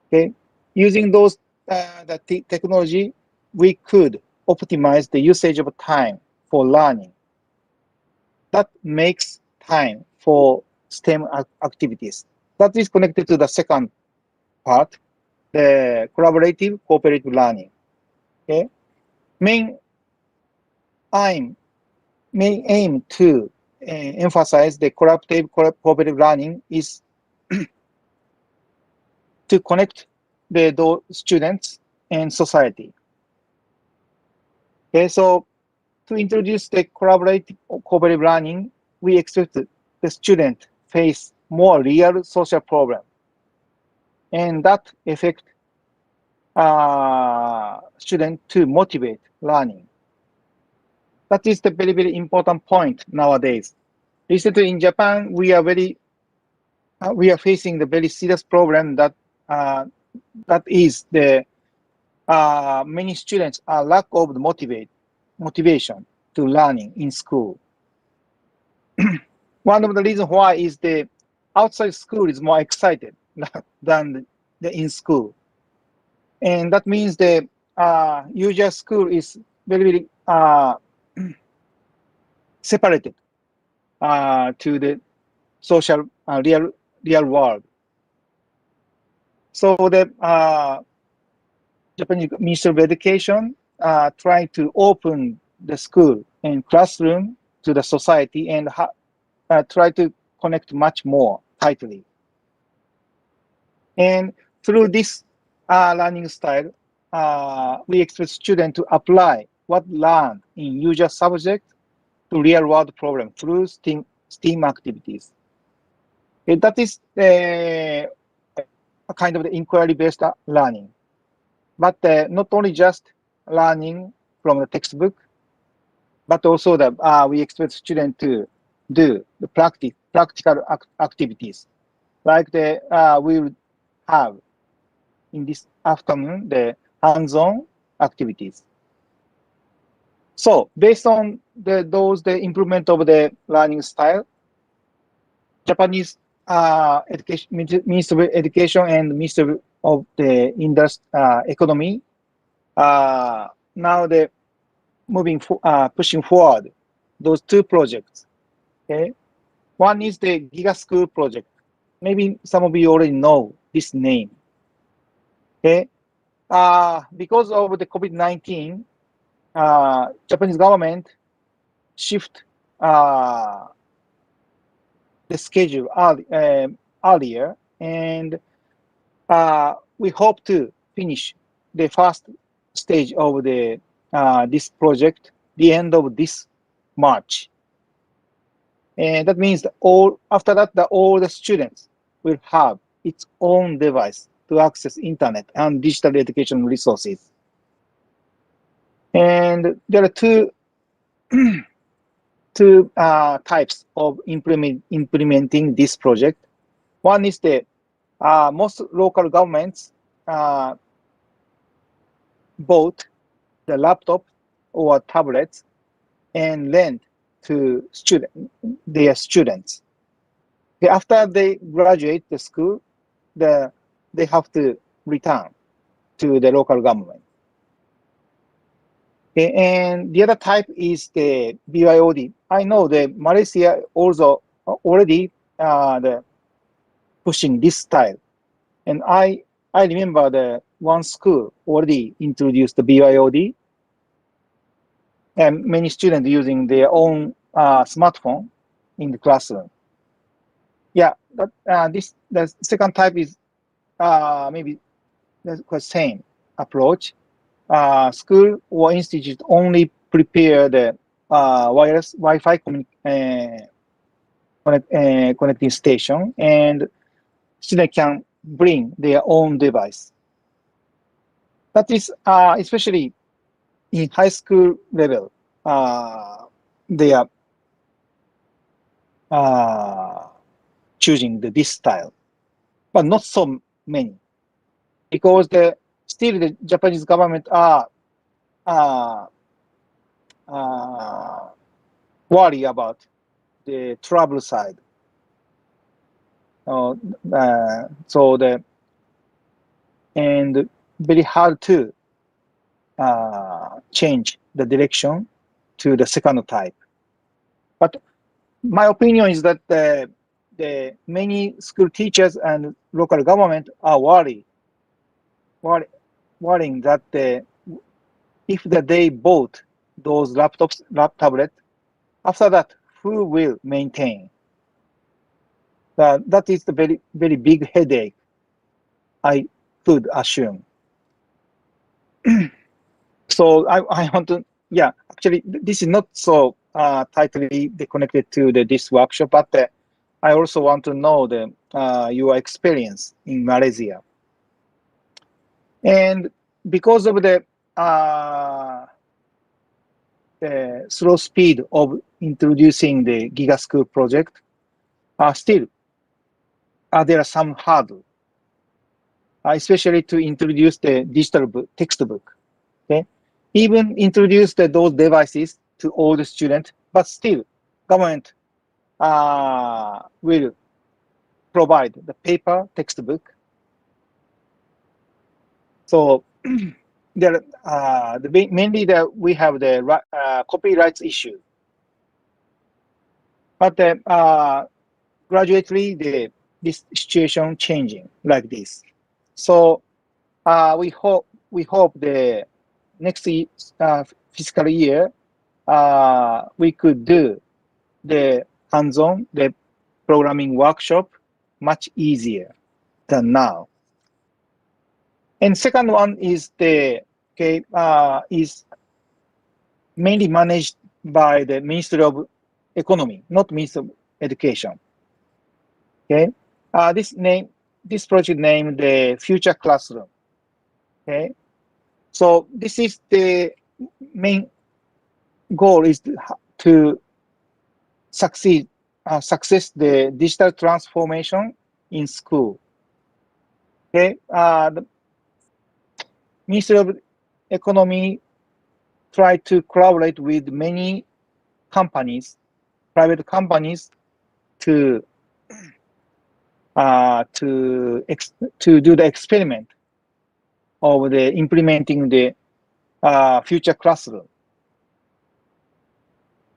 Okay, using those the technology, we could optimize the usage of time for learning. That makes time for STEM activities. That is connected to the second part, the cooperative learning. Okay, main aim to emphasize the cooperative learning is to connect the students and society. Okay, so to introduce the cooperative learning, we expect the student face more real social problem, and that affect student to motivate learning. That is the very, very important point nowadays. Recently in Japan, we are facing the very serious problem that is the many students are lack of the motivation to learning in school. One of the reasons why is the outside school is more excited than the in school, and that means the usual school is very, very separated to the social real world. So the Japanese Ministry of Education trying to open the school and classroom to the society and try to connect much more tightly. And through this learning style, we expect students to apply what learned in usual subject to real world problem through STEAM activities. That is a kind of the inquiry-based learning. But not only just learning from the textbook, but also we expect students to do the practical activities, like we will have in this afternoon the hands-on activities. So based on the improvement of the learning style, Japanese Ministry of Education and Ministry of the Economy now they're pushing forward those two projects. Okay, one is the Giga School project. Maybe some of you already know this name. Okay, because of the COVID-19, Japanese government shift the schedule earlier, and we hope to finish the first stage of the this project the end of this March. And that means that after that, all the students will have its own device to access internet and digital education resources. And there are two types of implementing this project. One is the most local governments bought the laptop or tablets and lent to their students. After they graduate the school, they have to return to the local government. Okay, and the other type is the BYOD. I know that Malaysia also already pushing this style, and I remember the one school already introduced the BYOD, and many students using their own smartphone in the classroom. Yeah, but the second type is maybe the same approach. School or institute only prepare the wireless Wi-Fi connecting station, and students can bring their own device. That is especially in high school level. They are choosing this style, but not so many, because still the Japanese government are worry about the travel side. And very hard to change the direction to the second type. But my opinion is that the many school teachers and local government are worrying that if they bought those tablets, after that, who will maintain? That is the very, very big headache, I could assume. So I want to, yeah, actually, this is not so tightly connected to this workshop, but I also want to know your experience in Malaysia. And because of the slow speed of introducing the Giga School project, still there are some hurdles, especially to introduce the digital textbook. Okay, even introduce those devices to all the students, but still, government will provide the paper textbook. So there, mainly we have the copyright issue, but gradually this situation changing like this. So we hope the next fiscal year we could do the hands-on programming workshop much easier than now. And second one is is mainly managed by the Ministry of Economy, not Ministry of Education. Okay, this project named the Future Classroom. Okay, so this is the main goal is to success the digital transformation in school. Okay, the Ministry of Economy tried to collaborate with many companies, private companies, to do the experiment of the implementing the future classroom.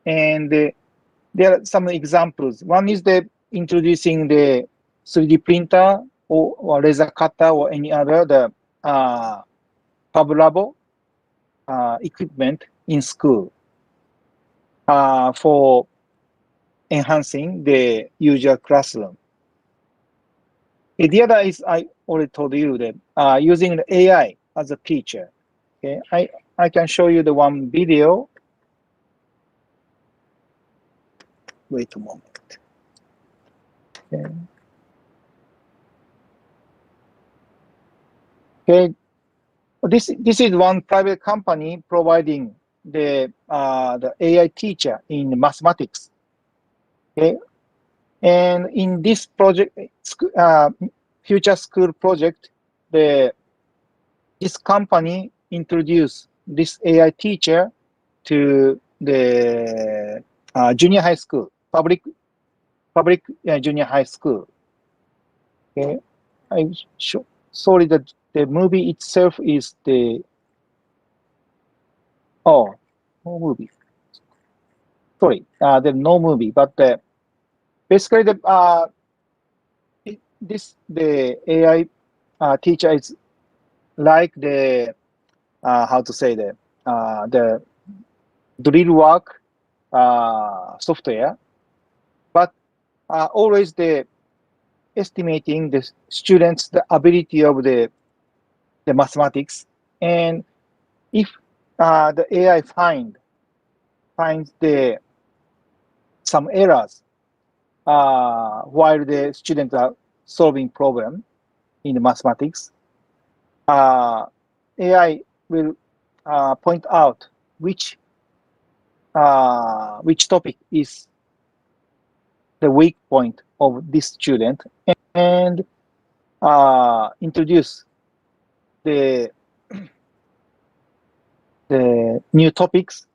And there are some examples. One is the introducing the 3D printer or laser cutter or any other the Fab Labo equipment in school for enhancing the usual classroom. The other is I already told you that using the AI as a teacher. Okay, I can show you the one video. Wait a moment. Okay, this is one private company providing the AI teacher in mathematics. Okay, and in this project, future school project, this company introduced this AI teacher to the junior high school, public junior high school. Okay, sorry that the movie itself is the no movie. Sorry, there's no movie, but basically the AI teacher is like the how to say the drill work software, but always the estimating the students the ability of the mathematics, and if the AI finds some errors while the students are solving problem in the mathematics, AI will point out which topic is the weak point of this student and introduce the new topics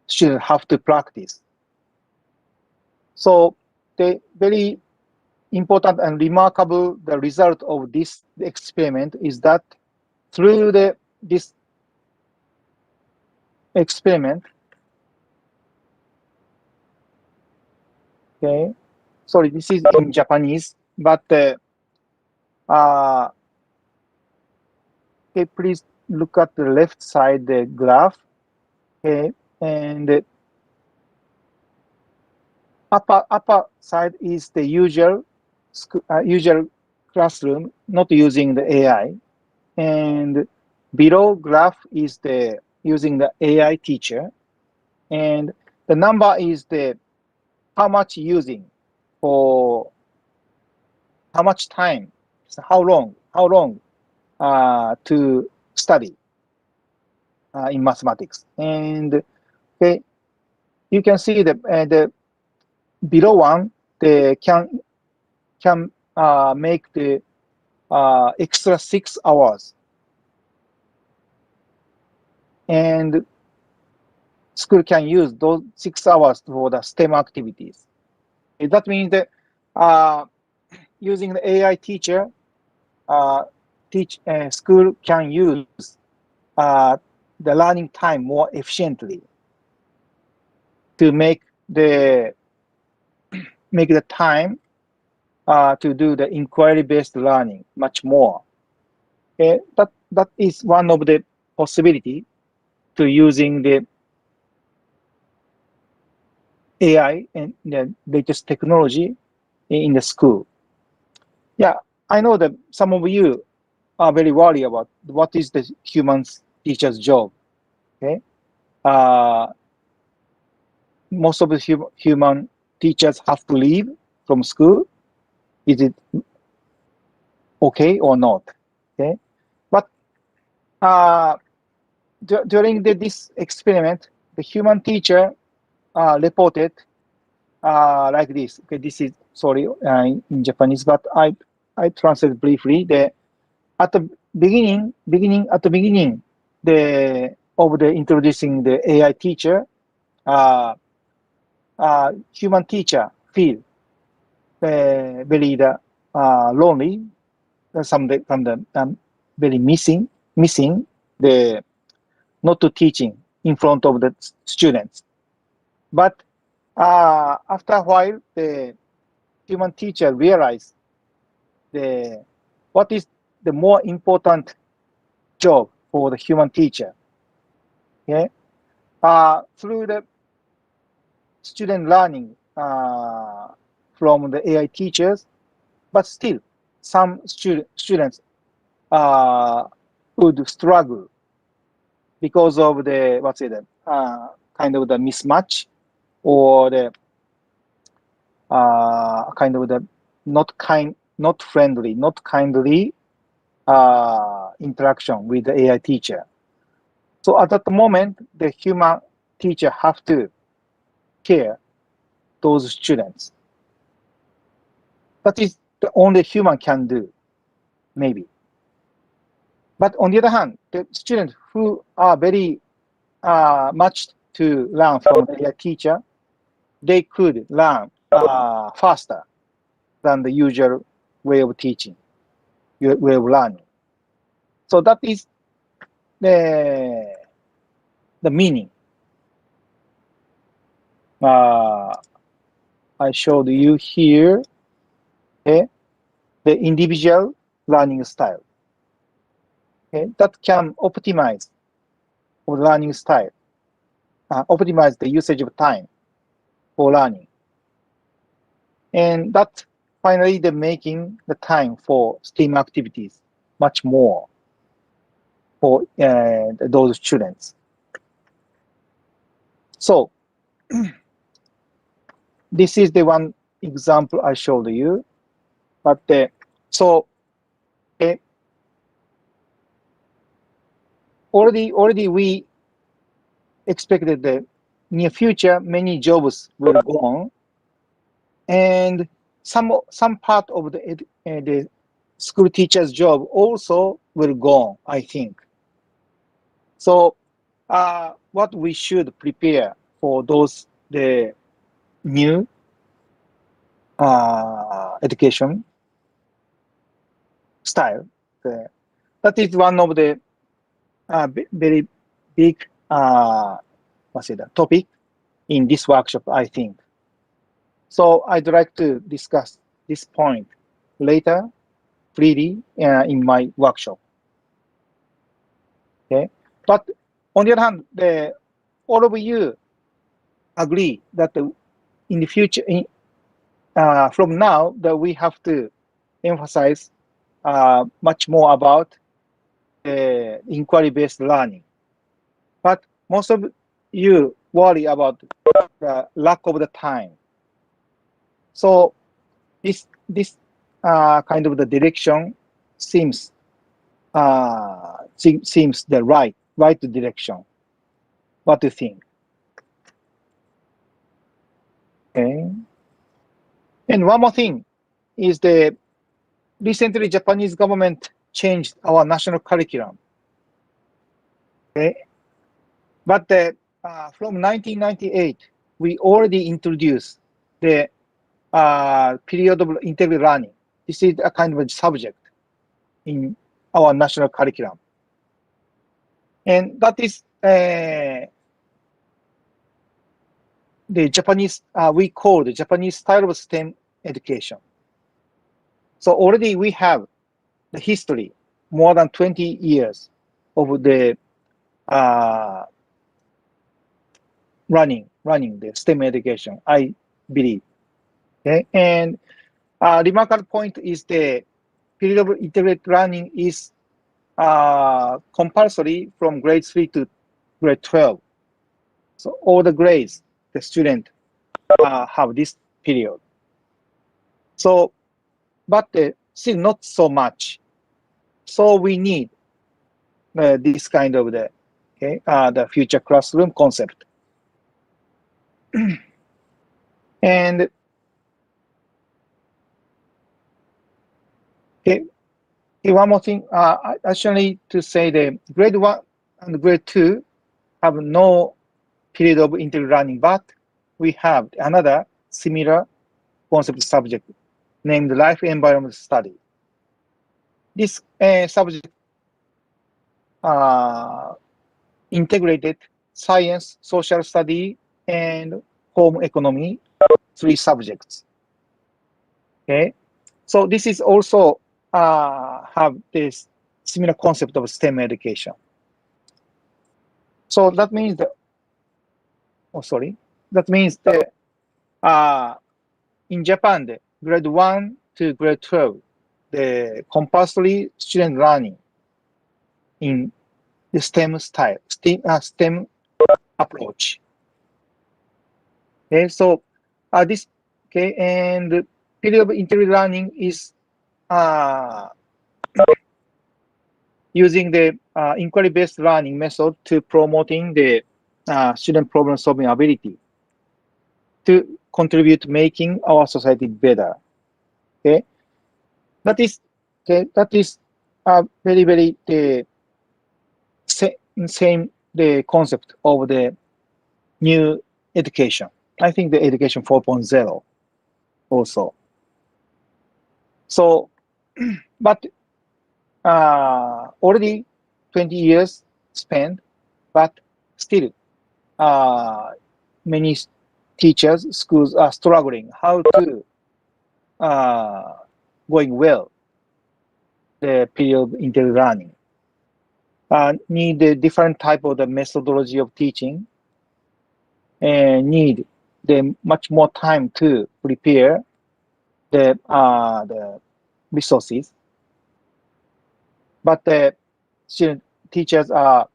students have to practice. So the very important and remarkable the result of this experiment is that through this experiment, okay, sorry, this is in Japanese, but okay, please look at the left side the graph, okay, and the upper side is the usual classroom, not using the AI, and below graph is the using the AI teacher, and the number is the how much using for how much time, so how long to study in mathematics. And okay, you can see the below one they can make the extra 6 hours, and school can use those 6 hours for the STEM activities. That means that using the AI teacher, school can use the learning time more efficiently to make the time to do the inquiry-based learning much more. That is one of the possibility to using the AI and the latest technology in the school. Yeah, I know that some of you are very worried about what is the human teacher's job. Okay, most of the human teachers have to leave from school. is it okay or not? Okay, but during this experiment, the human teacher reported like this. Okay, this is sorry in Japanese, but I translate briefly. At the beginning of the introducing the AI teacher, human teacher feel very lonely, some very missing the not to teaching in front of the students. But after a while, the human teacher realized what is the more important job for the human teacher. Okay, through the student learning from the AI teachers, but still some students would struggle because of the kind of the mismatch or the kind of the not friendly, not kindly interaction with the AI teacher. So at that moment, the human teacher have to care those students. That is the only human can do, maybe. But on the other hand, the students who are very much to learn from the AI teacher, they could learn faster than the usual way of teaching, way of learning. So that is the meaning. I showed you here, okay, the individual learning style. Okay, that can optimize the learning style, optimize the usage of time for learning. And that finally the making the time for STEAM activities much more for those students. So this is the one example I showed you. But so okay, already we expected the near future many jobs will go on, and some part of the school teacher's job also will go on, I think. So what we should prepare for those the new education style. That is one of the very big topic in this workshop, I think. So I'd like to discuss this point later freely in my workshop. Okay, but on the other hand, all of you agree that in the future, from now, that we have to emphasize much more about inquiry-based learning. But most of you worry about the lack of the time. So this kind of the direction seems the right direction. What do you think? Okay. And one more thing is recently Japanese government changed our national curriculum. Okay. But from 1998, we already introduced the period of integrated learning. This is a kind of a subject in our national curriculum. And that is the Japanese, we call the Japanese style of STEM education. So already we have the history, more than 20 years of the running the STEM education, I believe. Okay, and remarkable point is the period of integrated learning is compulsory from grade 3 to grade 12. So all the grades, the student have this period. So but still not so much. So we need this kind of the future classroom concept. And one more thing, actually to say the grade 1 and grade 2 have no period of integrated learning, but we have another similar concept subject named life environment study. This subject integrated science, social study, and home economy, 3 subjects. Okay, so this is also have this similar concept of STEM education. So that means that, that means that in Japan, the grade 1 to grade 12, the compulsory student learning in the STEM style, STEM approach. Okay, so and the period of integrated learning is using the inquiry-based learning method to promoting the student problem-solving ability to contribute to making our society better. Okay, that is very the same the concept of the new education. I think the education 4.0 also. So, but already 20 years spent, but still many teachers, schools are struggling how to going well the period of integrated learning. Need a different type of the methodology of teaching, and need the much more time to prepare the resources. But the student teachers are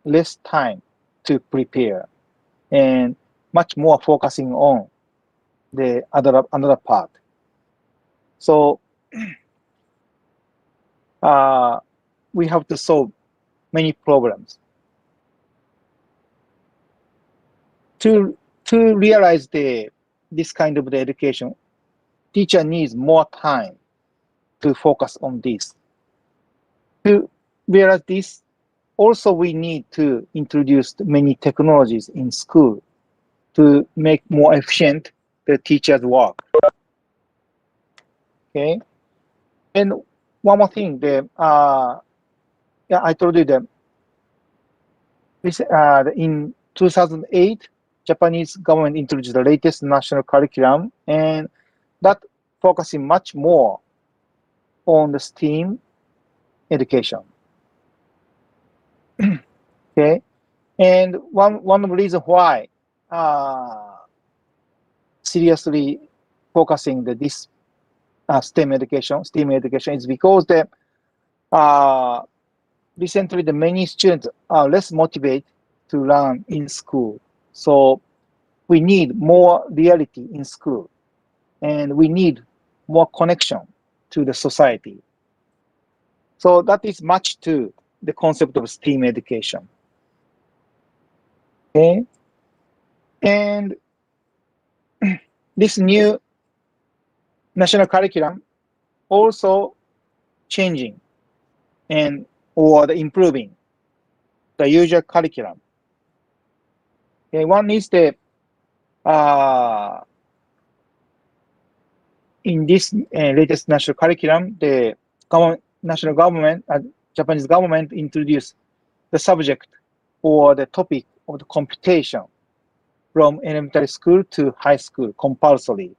less time to prepare and much more focusing on the another part. So we have to solve many problems. To realize this kind of the education, teacher needs more time to focus on this. To realize this, also we need to introduce many technologies in school to make more efficient the teacher's work. Okay, and one more thing, I told you that this in 2008, Japanese government introduced the latest national curriculum, and that focusing much more on the STEAM education. Okay, and one of the reasons why seriously focusing this STEM education is because recently the many students are less motivated to learn in school. So we need more reality in school, and we need more connection to the society. So that is much to the concept of STEAM education. Okay, and this new national curriculum also changing or improving the usual curriculum. Okay, one is the in this latest national curriculum, the national government, Japanese government introduced the subject or the topic of the computation from elementary school to high school compulsory.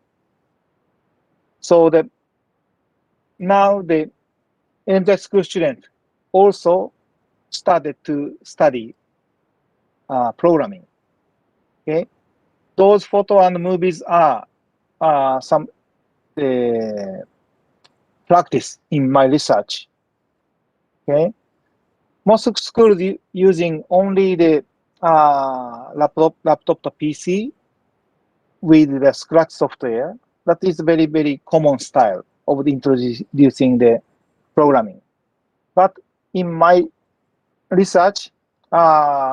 So now the elementary school student also started to study programming. Okay, those photo and movies are some practice in my research. Okay, most schools using only the laptop to PC with the Scratch software, that is very, very common style of introducing the programming. But in my research,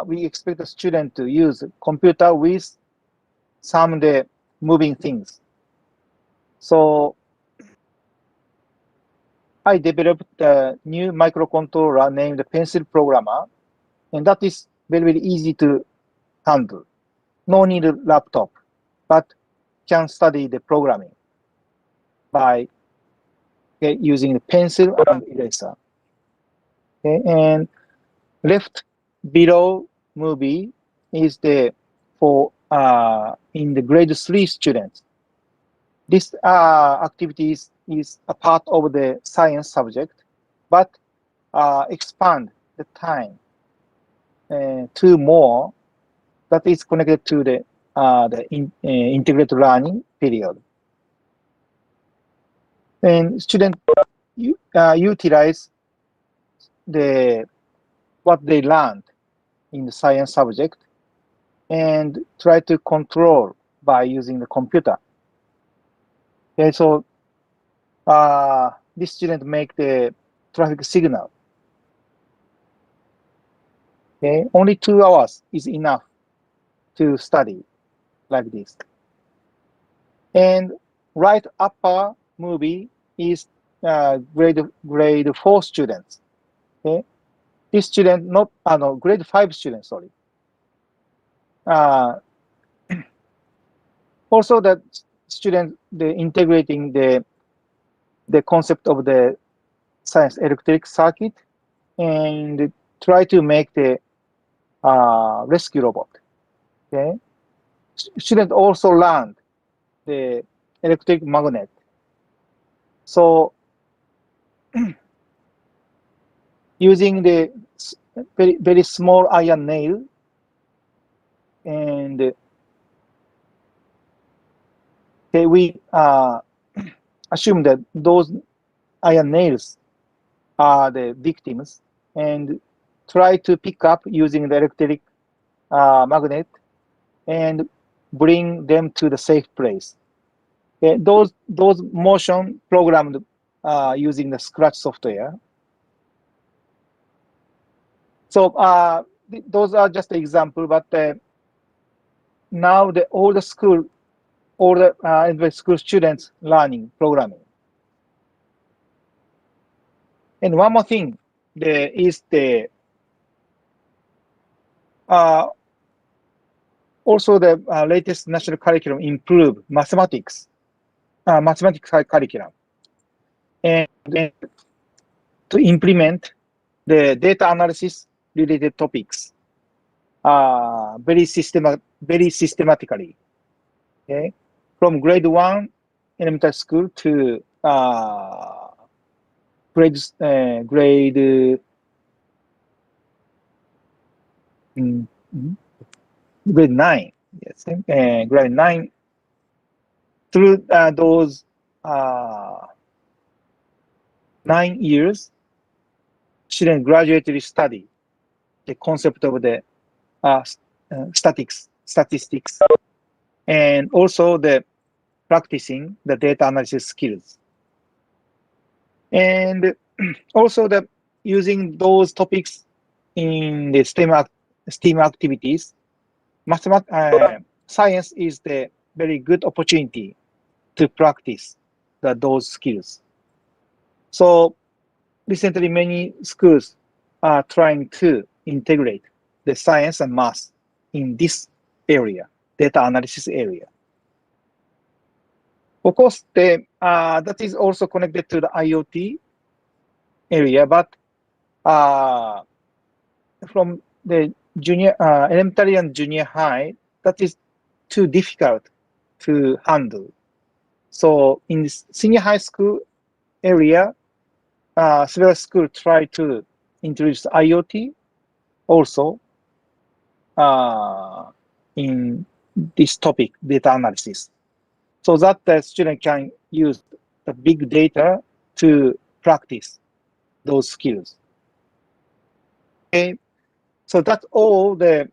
we expect the student to use computer with some of the moving things. So I developed a new microcontroller named Pencil Programmer, and that is very, very easy to handle. No need a laptop, but can study the programming by using the pencil and eraser. Okay, and left below movie is the for in the grade 3 students. This activity is a part of the science subject, but expand the time to more that is connected to the integrated learning period. And students utilize what they learned in the science subject and try to control by using the computer. Okay, so this student make the traffic signal. Okay, only 2 hours is enough to study like this. And right upper movie is grade 4 students. Okay, this student not no grade 5 students. Sorry. Also, the student integrating the concept of the science electric circuit and try to make the rescue robot. Okay, student also learned the electric magnet. So using the very, very small iron nail and we assume that those iron nails are the victims and try to pick up using the electric magnet and bring them to the safe place. Okay, those motion programmed using the Scratch software. So those are just an example, but now all the school students learning programming. And one more thing, there is the also the latest national curriculum improve mathematics curriculum, and to implement the data analysis related topics very systematically. Okay, from grade 1 elementary school to grade 9. Yes, grade 9 through those 9 years, students gradually study the concept of the statistics, and also the practicing the data analysis skills. And also the using those topics in the STEM activities, science is the very good opportunity to practice those skills. So recently, many schools are trying to integrate the science and math in this area, data analysis area. Of course, that is also connected to the IoT area, but from the elementary and junior high, that is too difficult to handle. So in this senior high school area, several schools try to introduce IoT also in this topic, data analysis, so that the student can use the big data to practice those skills. Okay, so that's all the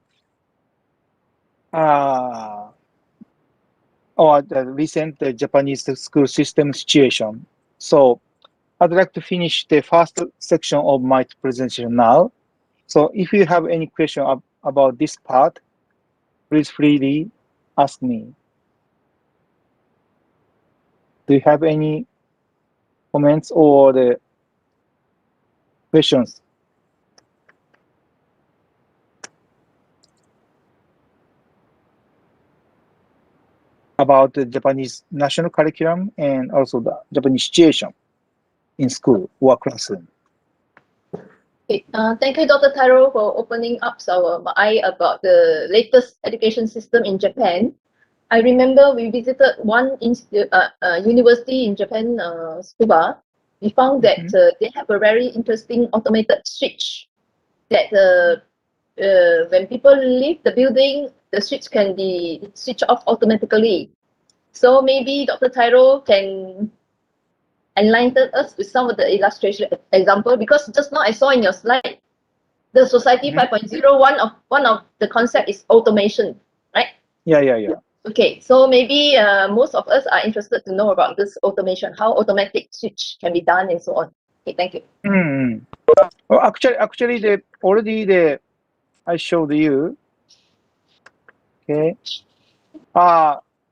or the recent Japanese school system situation. So I'd like to finish the first section of my presentation now. So if you have any question about this part, please freely ask me. Do you have any comments or the questions? About the Japanese national curriculum and also the Japanese situation in school or classroom. Okay, thank you, Dr. Taro, for opening up our eye about the latest education system in Japan. I remember we visited one university in Japan, Tsukuba. We found that they have a very interesting automated switch that when people leave the building, the switch can be switched off automatically. So maybe Dr. Taro can enlighten us with some of the illustration example, because just now I saw in your slide, the Society 5.0, one of the concept is automation, right? Yeah. Okay, so maybe most of us are interested to know about this automation, how automatic switch can be done and so on. Okay, thank you. Well, actually, I showed you. Okay.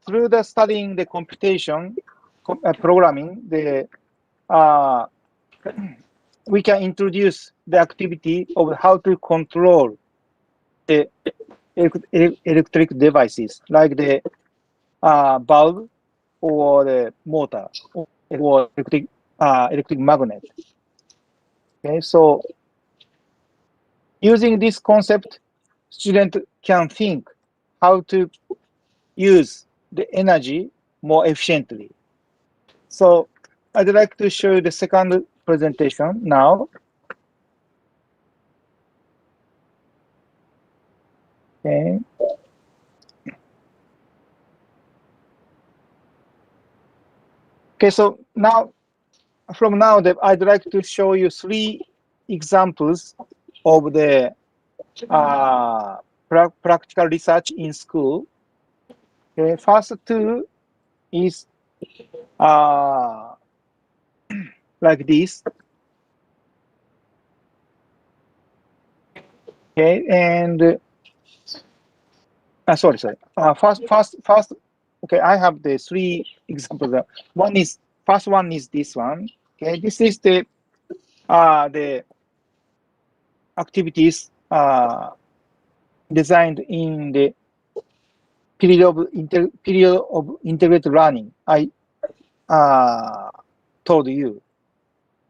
Through the studying the computation, programming, we can introduce the activity of how to control the electric devices like the bulb or the motor or electric magnet. Okay, so using this concept, student can think how to use the energy more efficiently. So I'd like to show you the second presentation now. Okay. Okay, so now, I'd like to show you 3 examples of the practical research in school. Okay, first 2 is like this. Okay, and sorry. First. Okay, I have the 3 examples. First one is this one. Okay, this is the activities designed in the period of integrated learning. I told you.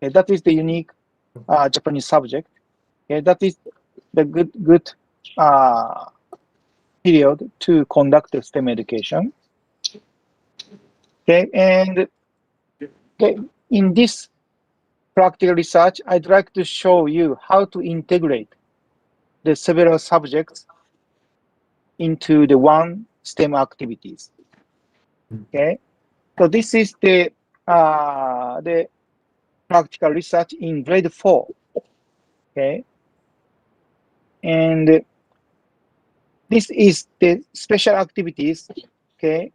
Okay, that is the unique Japanese subject. Okay, that is the good period to conduct the STEM education. Okay, and in this practical research, I'd like to show you how to integrate the several subjects into the one STEM activities. Okay, so this is the practical research in grade 4. Okay, and this is the special activities. Okay,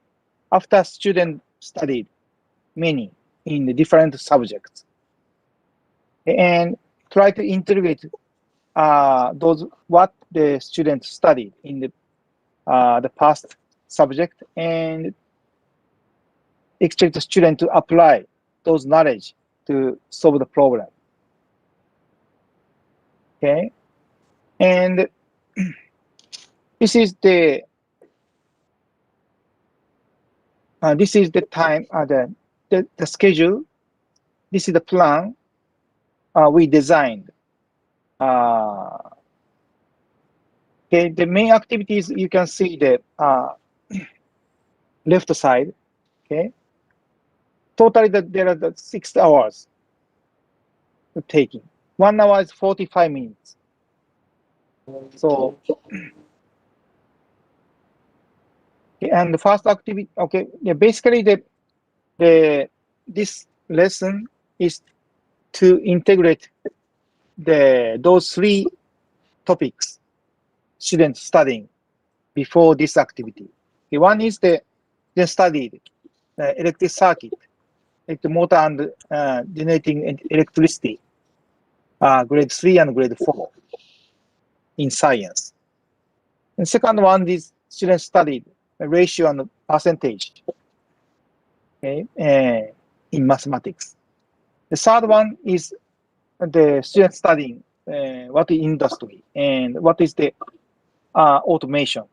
after student studied many in the different subjects, and try to integrate those what the students studied in the past subject, and expect the student to apply those knowledge to solve the problem. Okay, and this is the time, the schedule. This is the plan we designed. Okay, the main activities, you can see the left side. Okay, totally there are 6 hours taking. 1 hour is 45 minutes. So, and the first activity, okay, yeah, basically this lesson is to integrate those 3 topics students studying before this activity. Okay, one is the they studied electric circuit, electric motor and generating electricity, grade 3 and grade 4 in science. And second one, these students studied ratio and percentage, okay, in mathematics. The third one is the students studying what is industry and what is the automation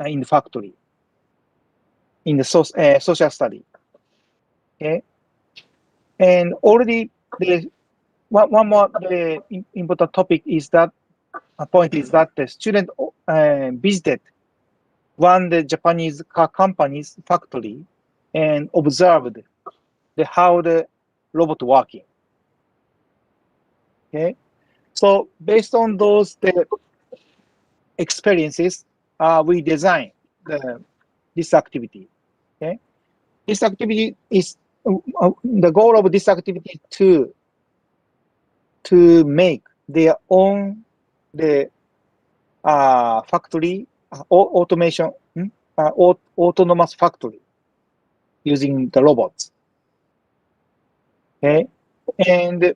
in the factory, in the social study. Okay, and already the one more important topic is that point is that the student visited the Japanese car company's factory and observed how the robot working. Okay, so based on those experiences, we design this activity. Okay, this activity is the goal of this activity to make their own factory automation, autonomous factory using the robots. Okay, and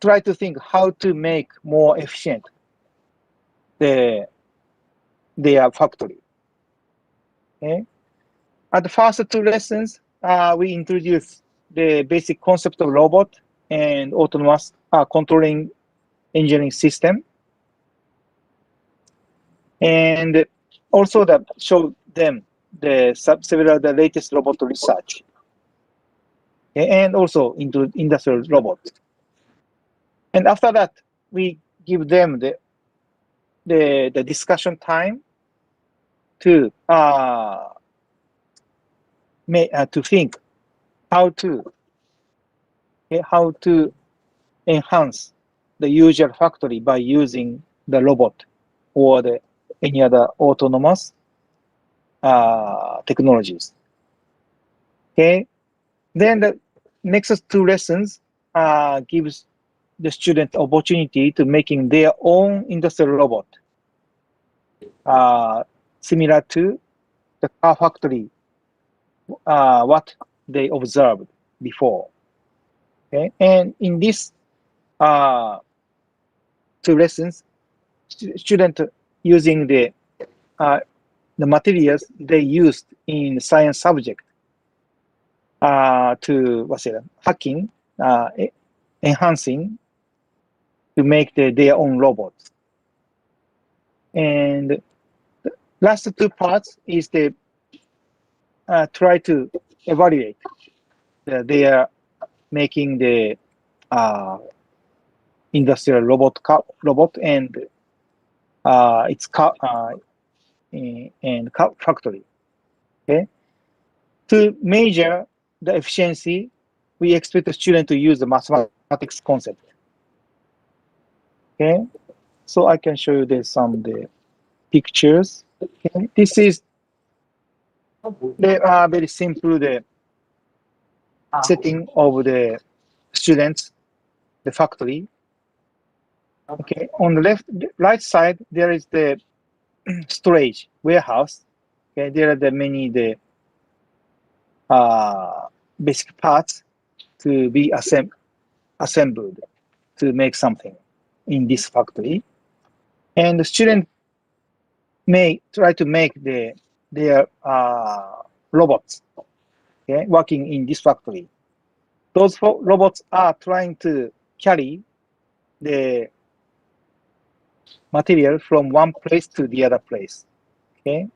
try to think how to make more efficient their factory. Okay, at the first two lessons, we introduced the basic concept of robot and autonomous controlling engineering system, and also that showed them several the latest robot research, and also into industrial robots. And after that, we give them the discussion time to think how to enhance the usual factory by using the robot or any other autonomous technologies. Okay, then the next two lessons gives the student opportunity to making their own industrial robot, similar to the car factory, what they observed before. Okay, and in this two lessons, student using the materials they used in science subject to hacking, enhancing to make their own robots. And the last two parts is the try to evaluate their making the industrial robot and its factory. Okay, to measure the efficiency, we expect the student to use the mathematics concept. Okay, so I can show you some pictures. Okay, this is very simple setting of the students, the factory. Okay, on the right side there is the storage warehouse. Okay, there are many basic parts to be assembled to make something in this factory, and the student may try to make their robots, okay, working in this factory. Those robots are trying to carry the material from one place to the other place. Okay,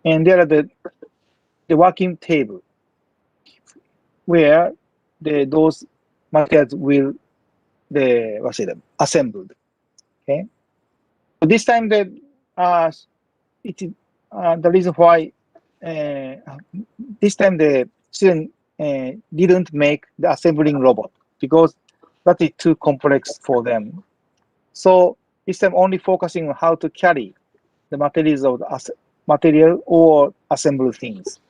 and there are the working table where those materials will assembled. Okay, so this time the reason why this time the student didn't make the assembling robot because that is too complex for them. So this time only focusing on how to carry the materials of the material or assemble things.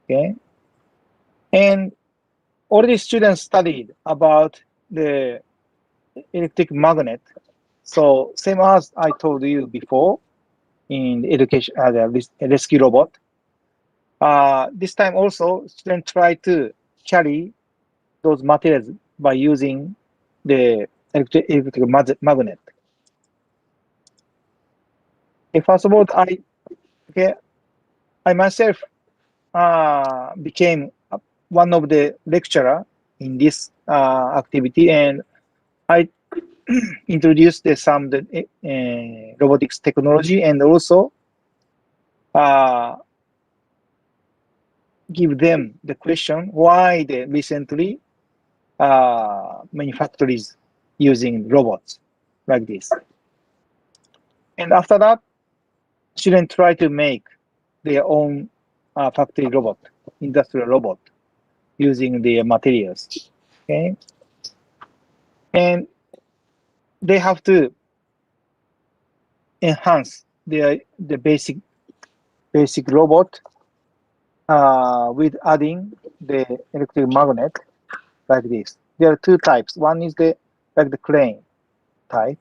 Okay, and already students studied about the electric magnet. So same as I told you before in the education, the rescue robot. This time also, students try to carry those materials by using the electric magnet. Okay, first of all, I myself became one of the lecturer in this activity, and I introduced some robotics technology, and also give them the question why they recently manufacturers using robots like this. And after that, students try to make their own factory robot, industrial robot, using the materials. Okay, and they have to enhance the basic robot with adding the electric magnet like this. There are two types. One is the crane type.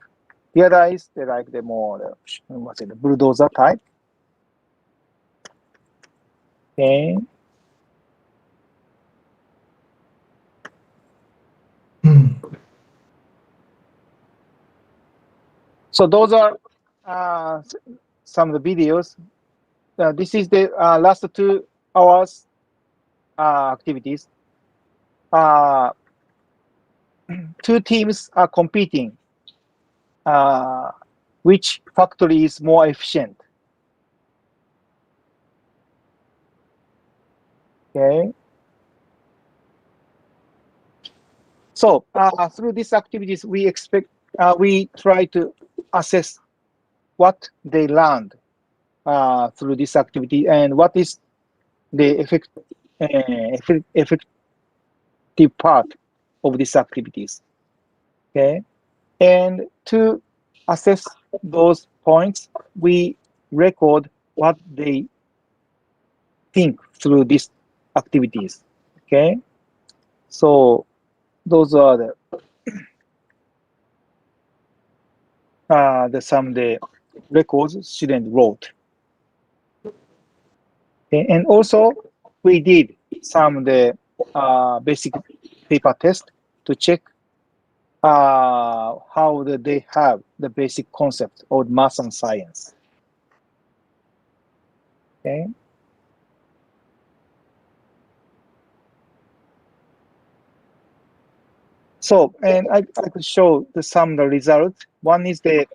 The other is the more the bulldozer type. Okay. So those are some of the videos. This is the last 2 hours activities. 2 teams are competing. Which factory is more efficient? Okay. So through these activities, we try to assess what they learned through this activity and what is the effective part of these activities. Okay, and to assess those points, we record what they think through these activities. Okay, so those are the records students wrote. Okay, and also we did some of the basic paper test to check how they have the basic concept of math and science. Okay. So, and I could show some of the results. One is the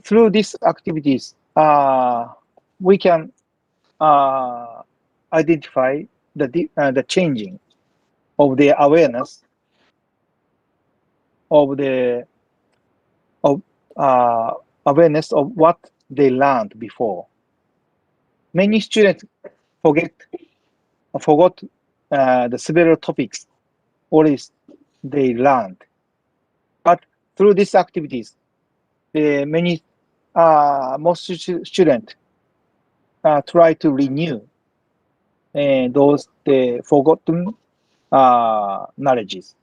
through these activities, we can identify the changing of the awareness of awareness of what they learned before. Many students forgot the several topics already they learned, but through these activities, most students try to renew those the forgotten knowledges.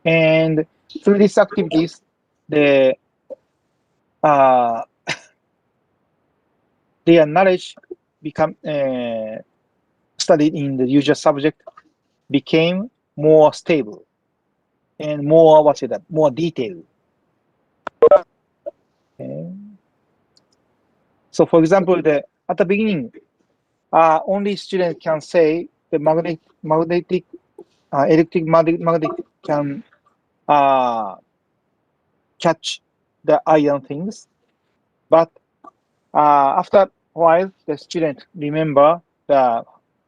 And through these activities, their knowledge become studied in the usual subject became more stable and more more detailed. Okay. So, for example, at the beginning, only students can say the electric magnet can catch the iron things, but after a while, the student remember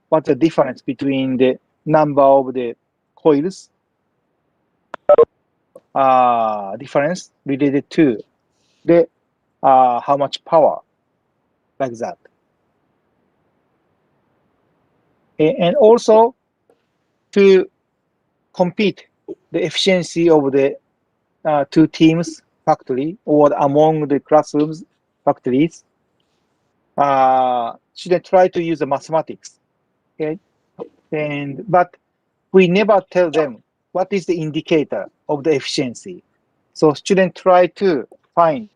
what's the difference between the number of the coils, difference related to the how much power, like that. And also to compete the efficiency of the 2 teams factory or among the classrooms factories, students try to use the mathematics. Okay, but we never tell them what is the indicator of the efficiency. So students try to find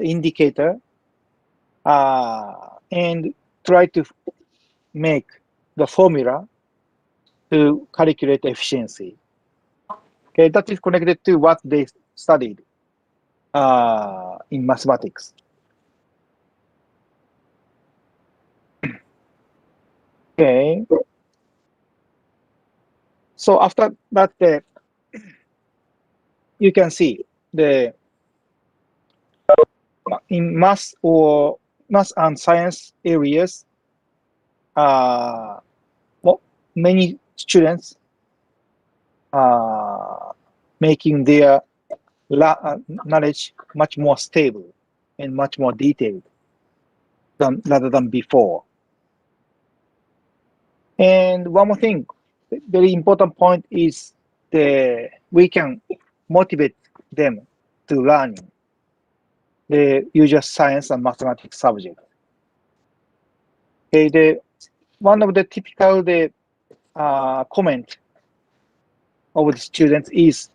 the indicator, and try to make the formula to calculate efficiency. Okay, that is connected to what they studied in mathematics. Okay. So after that, you can see the in math and science areas, many students making their knowledge much more stable and much more detailed rather than before. And one more thing, very important point is we can motivate them to learn the usual science and mathematics subject. Okay, one of the typical comment of the students is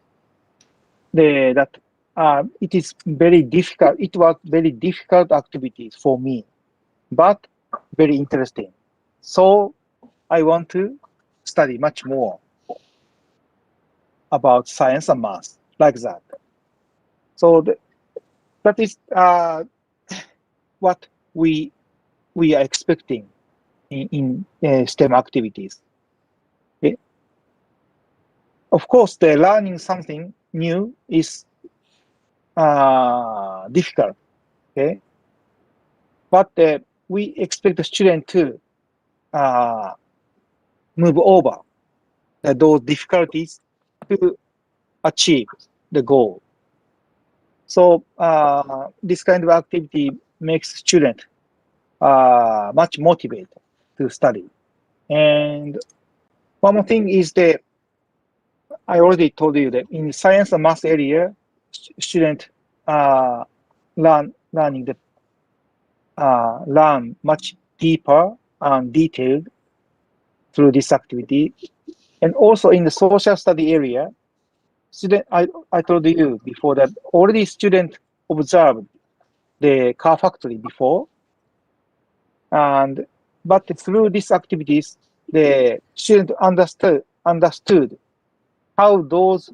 that it is very difficult. It was very difficult activities for me, but very interesting. So I want to study much more about science and math, like that. So that is what we are expecting in STEM activities. Okay? Of course, the learning something new is difficult. Okay, but we expect the student to move over those difficulties to achieve the goal. So this kind of activity makes student much motivated to study. And one more thing is that I already told you that in science and math area, student learn much deeper and detailed through this activity. And also in the social study area, I told you before that already students observed the car factory before, but through these activities, the student understood how those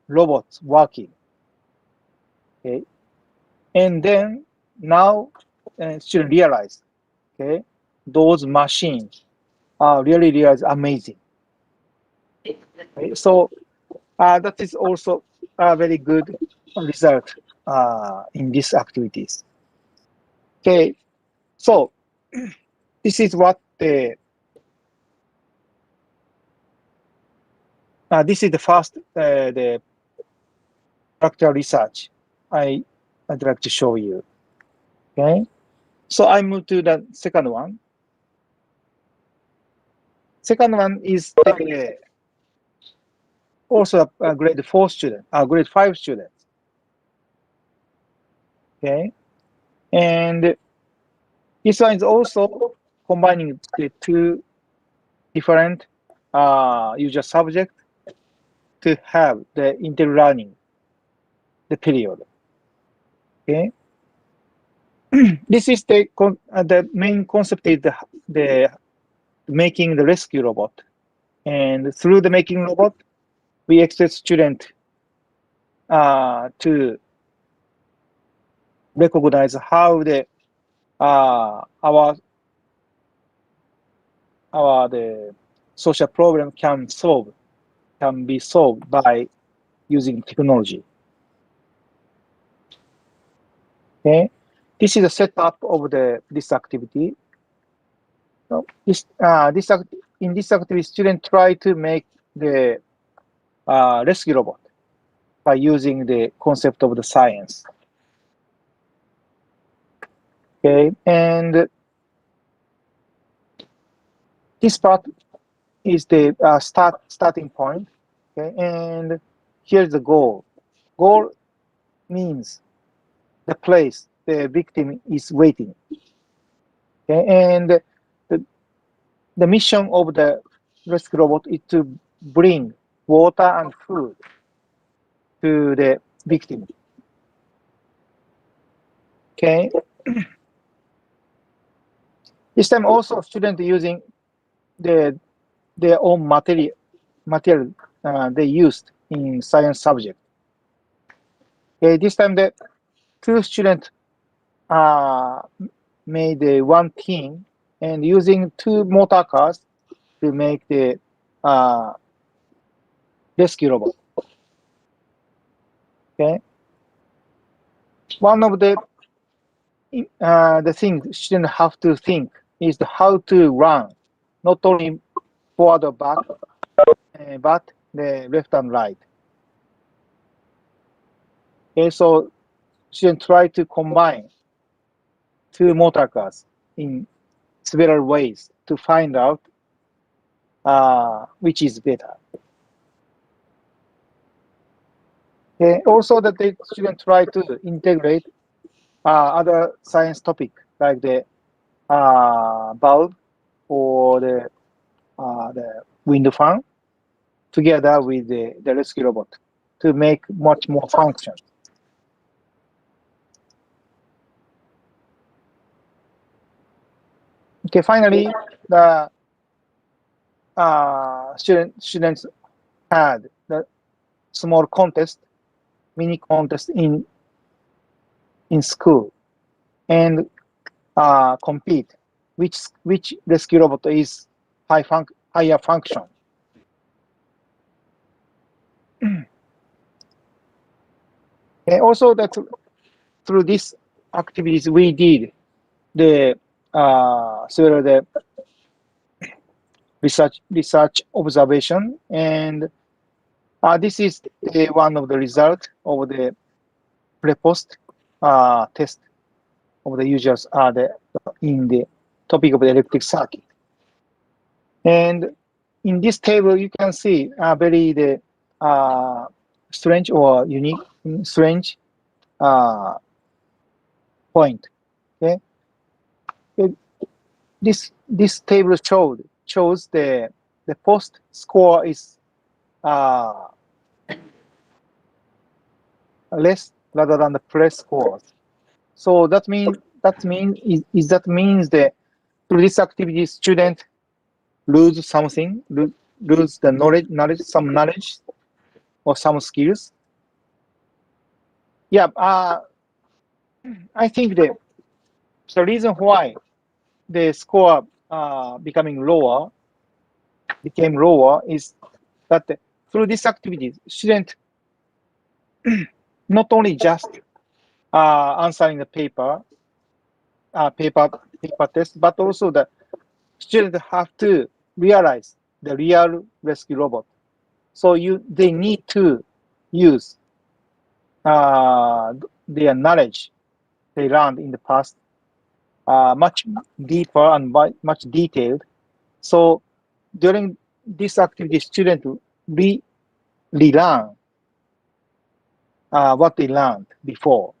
robots working. Okay, and then now students realize, okay, those machines are really amazing. Okay, so that is also a very good result in these activities. Okay, so this is what this is the first the practical research I'd like to show you. Okay, so I move to the second one. Second one is also a grade 4 student, grade 5 student. Okay, and this one is also combining the two different user subject to have the integral learning, the period. Okay, this is the main concept is the making the rescue robot, and through the making robot, we expect student to recognize how the the social problem can be solved by using technology. Okay, this is a setup of this activity. So in this activity, students try to make the rescue robot by using the concept of the science. Okay, and this part is the starting point. Okay, and here's the goal. Goal means the place the victim is waiting. Okay, and the mission of the rescue robot is to bring water and food to the victim. Okay. This time also students using their own material they used in science subject. Okay, this time the two students made one team and using two motor cars to make the rescue robot. Okay, one of the things students have to think is how to run, not only forward or back, but the left and right. Okay, so students try to combine two motor cars in several ways to find out which is better. Okay, also that the students try to integrate other science topic like the bulb or the wind farm together with the rescue robot to make much more function. Okay, finally, the students had the small contest, mini contest in school, and compete which rescue robot is higher function. And also that through these activities we did the sort of the research observation, and this is one of the result of the pre-post test of the users in the topic of the electric circuit. And in this table you can see very the strange or unique strange point. Okay, this table shows the post score is less rather than the press scores. So that means that the through this activity student lose something, lose the knowledge, some knowledge or some skills. Yeah, I think the reason why the score became lower is that through this activity, student not only just answering the paper test, but also the student have to realize the real rescue robot. So they need to use their knowledge they learned in the past much deeper and much detailed. So during this activity, students relearn what they learned before.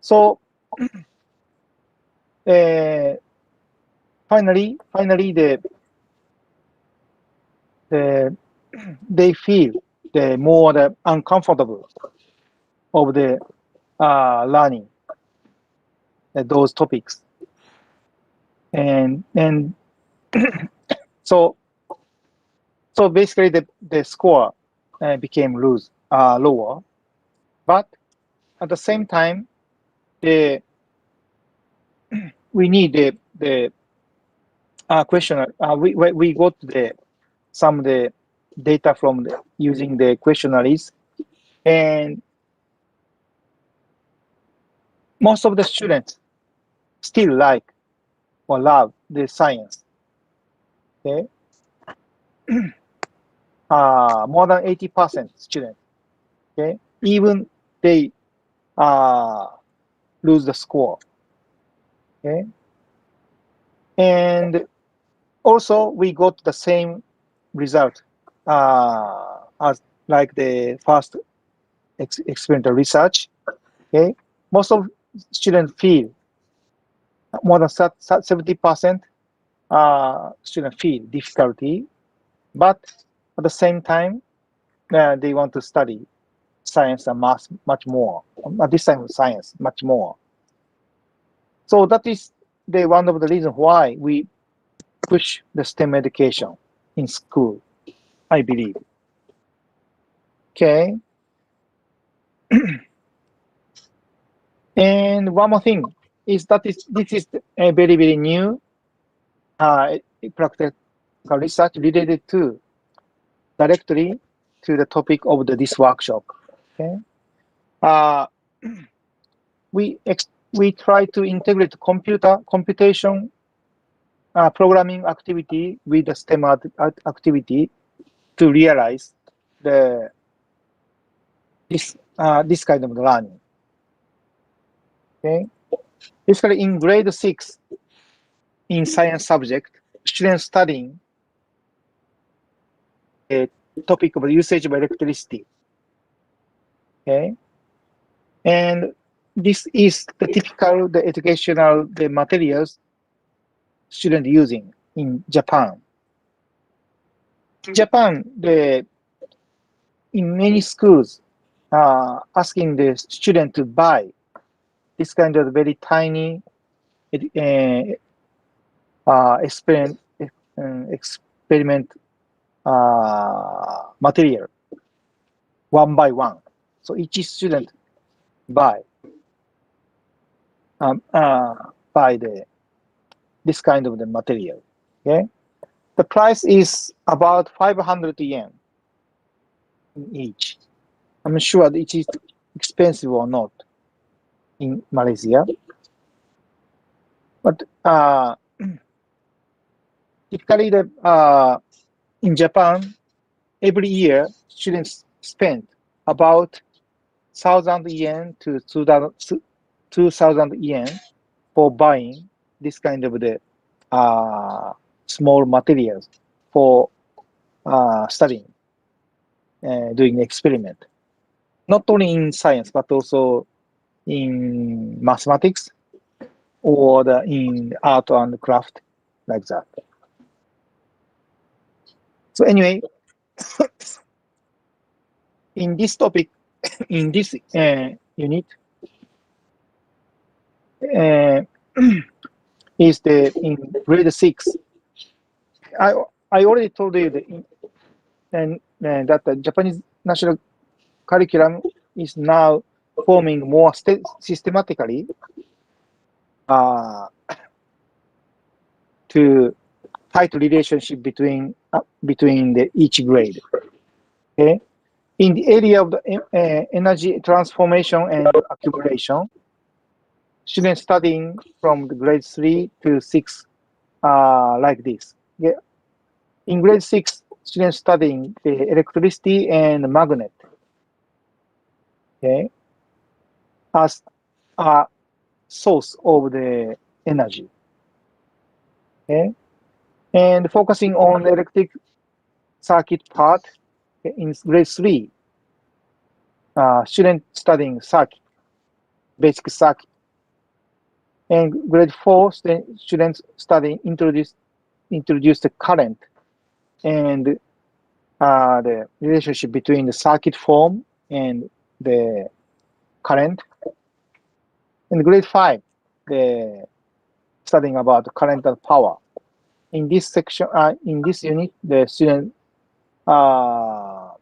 So finally, they feel the more uncomfortable of the learning those topics, and so basically the score became lower, but at the same time we need the question. We got some of the data from using the questionnaires, and most of the students still like or love the science. Okay, more than 80% students. Okay, even they lose the score. Okay, and also we got the same result as like the first experimental research. Okay, most of students feel more than 70% students feel difficulty, but at the same time they want to study science and math much more. This time science much more. So that is one of the reasons why we push the STEM education in school, I believe. Okay. And one more thing is that this is a very, very new practical research related to directly to the topic of this workshop. Okay. We try to integrate computation programming activity with the STEM activity to realize this kind of learning. Okay, basically in grade 6 in science subject, students studying a topic of usage of electricity. Okay, and this is the typical educational materials student using in Japan. In Japan, in many schools, asking the student to buy this kind of very tiny experiment material one by one. So each student buy this kind of the material. Okay, the price is about 500 yen in each. I'm sure it is expensive or not in Malaysia, but typically in Japan, every year students spend about 1,000 yen to 2,000 yen for buying this kind of the small materials for studying, doing experiment. Not only in science, but also in mathematics or in art and craft, like that. So anyway, in this topic, in this unit, is in grade 6. I already told you that the Japanese national curriculum is now forming more systematically to tight relationship between each grade. Okay, in the area of the energy transformation and accumulation, students studying from the grade 3 to 6 like this. Yeah. In grade 6, students studying the electricity and magnet. Okay, as a source of the energy. Okay, and focusing on the electric circuit part in grade 3, students studying circuit, basic circuit. And grade 4, students studying introduce the current and the relationship between the circuit form and the current. In grade 5, the studying about current and power. In this section, in this unit, the student know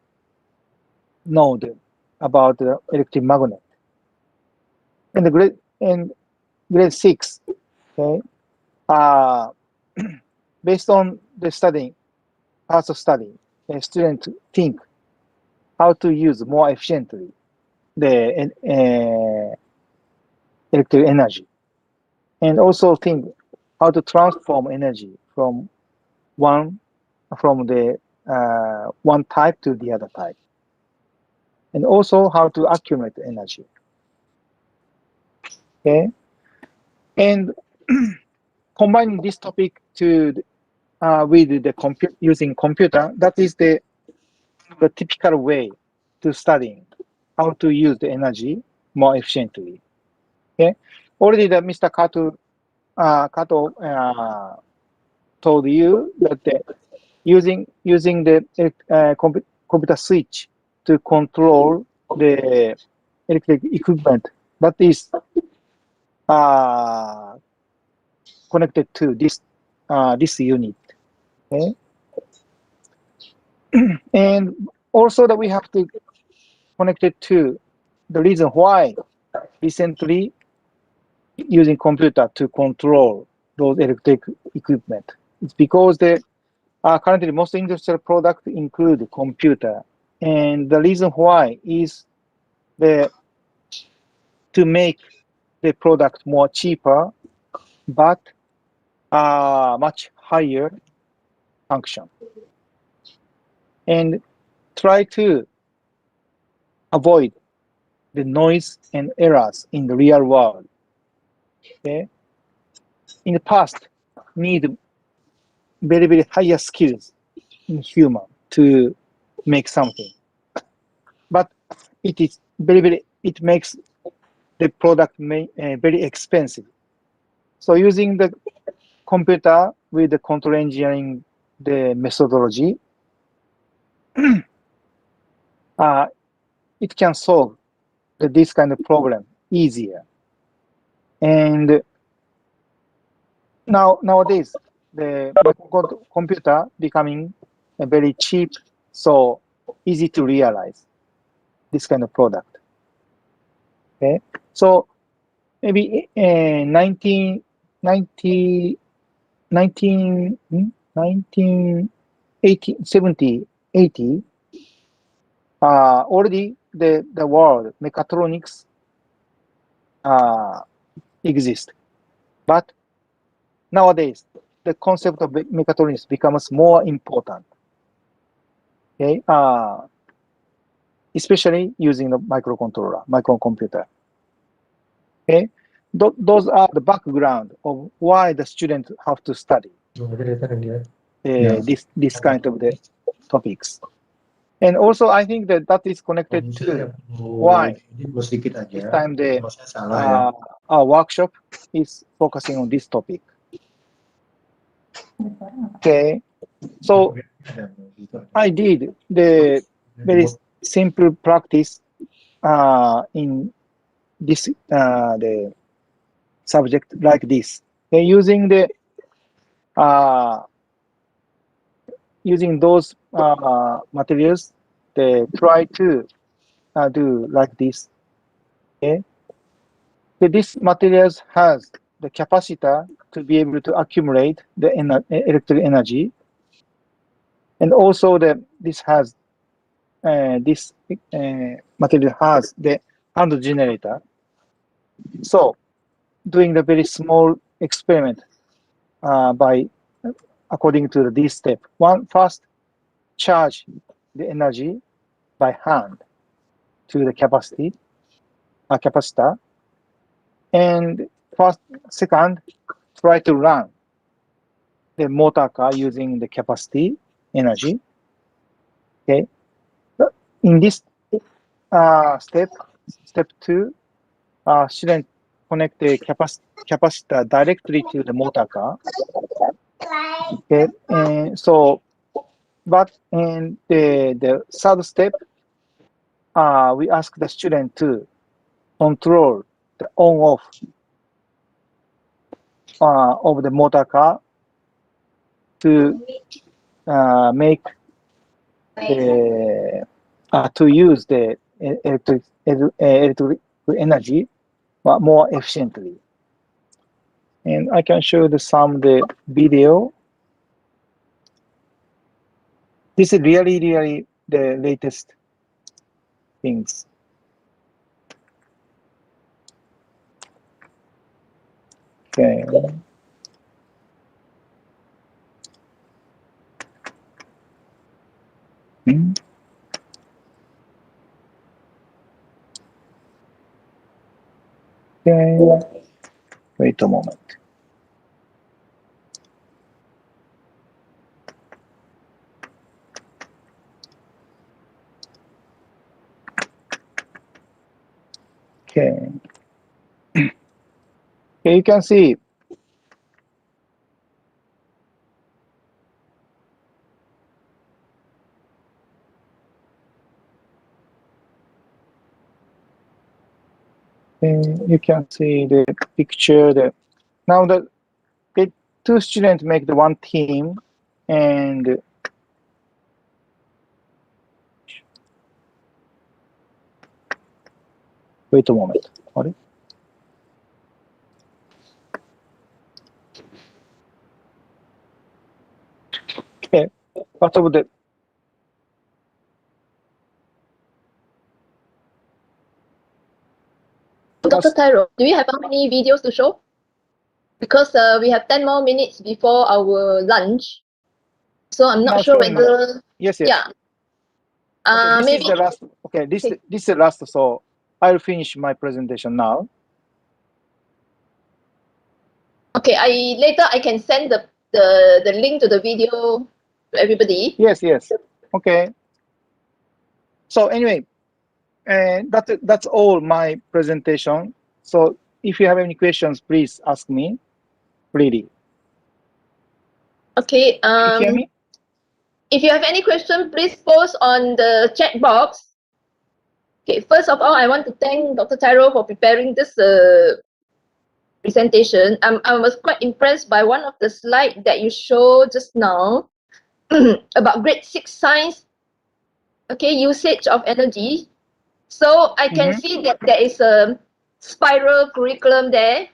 about the electric magnet. And the grade 6, okay, based on the studying, parts of study, the student think how to use more efficiently the electric energy, and also think how to transform energy from the one type to the other type, and also how to accumulate energy. Okay, and combining this topic with the using computer, that is the typical way to studying how to use the energy more efficiently. Okay, already Mr. Kato told you that using the computer switch to control the electric equipment, that is connected to this this unit. Okay, and also that we have to connect it to the reason why recently using computer to control those electric equipment. It's because the currently most industrial products include computer, and the reason why is the to make the product more cheaper, but much higher function, and try to avoid the noise and errors in the real world. Okay, in the past, need very higher skills in human to make something, but it is it makes the product very expensive. So using the computer with the control engineering, the methodology, it can solve this kind of problem easier. And nowadays, the computer becoming very cheap, so easy to realize this kind of product. Okay, so maybe 1980, 70, 80, already the world mechatronics exist, but nowadays the concept of mechatronics becomes more important. Okay, especially using the microcomputer. Okay, those are the background of why the students have to study this kind of the topics. And also, I think that is connected to why this time our workshop is focusing on this topic. Okay, so I did the very simple practice in this the subject like this. Okay, using the using those materials, they try to do like this. Okay, so this materials has the capacitor to be able to accumulate the electric energy, and also this has this material has the hand generator. So doing the very small experiment by according to this step. First, charge the energy by hand to the capacitor, and second, try to run the motor car using the capacity energy. Okay, in this step 2, student connect the capacitor directly to the motor car. Okay, and so, but in the third step, we ask the student to control the on-off of the motor car to make the to use the electric energy more efficiently. And I can show some the video. This is really the latest things. Okay. Okay. Wait a moment. Okay. Okay, you can see You can see the picture. Now the two students make the one team, and wait a moment. Sorry. Okay. Part of the Dr. Tyro, do you have any videos to show? Because we have 10 more minutes before our lunch. So I'm Now not sure showing whether, yes. yeah. Okay, this Maybe, is the last. Okay, this Okay. this is the last. So I'll finish my presentation now. okay, later I can send the link to the video to everybody. Yes. Okay. So anyway, that's all my presentation. So if you have any questions, please ask me. Really. Okay, You hear me? if you have any question, please post on the chat box. Okay, first of all, I want to thank Dr. Tyro for preparing this presentation. I was quite impressed by one of the slides that you showed just now about grade 6 science, okay, usage of energy. So I can see that there is a spiral curriculum there.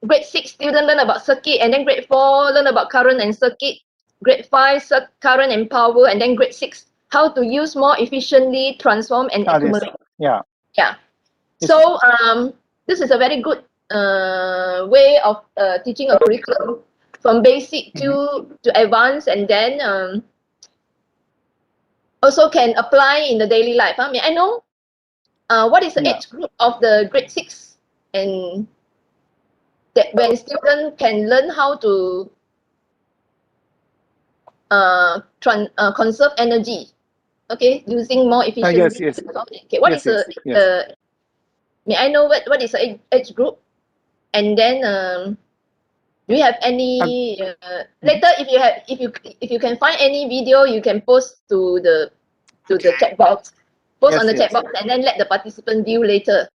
Grade 6 student learn about circuit, and then grade 4 learn about current and circuit. Grade 5 current and power, and then grade 6 how to use more efficiently, transform and accumulate. Yeah. Yeah. Yes. So this is a very good way of teaching a curriculum from basic to advanced, and then also can apply in the daily life. May I know what is the Yeah. age group of the grade 6, and that when students can learn how to conserve energy, okay, using more efficiently. Yes. Okay, what is Yes. the may I know what is the age group? And then do you have any later, if you can find any video, you can post to the chat box, post on the chat box, and then let the participant view later.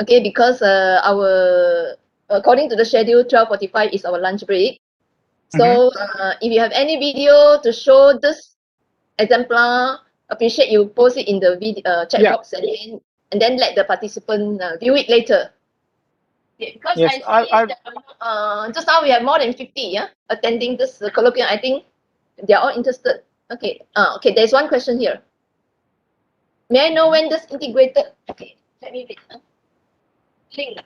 Okay, because our according to the schedule, 12:45 is our lunch break. So if you have any video to show this exemplar, appreciate you post it in the video chat box, and then let the participant view it later. Okay, because Yes, I see that just now we have more than 50 attending this colloquium. I think they are all interested. Okay, okay, there's one question here. May I know when this integrated, okay, let me read. Link.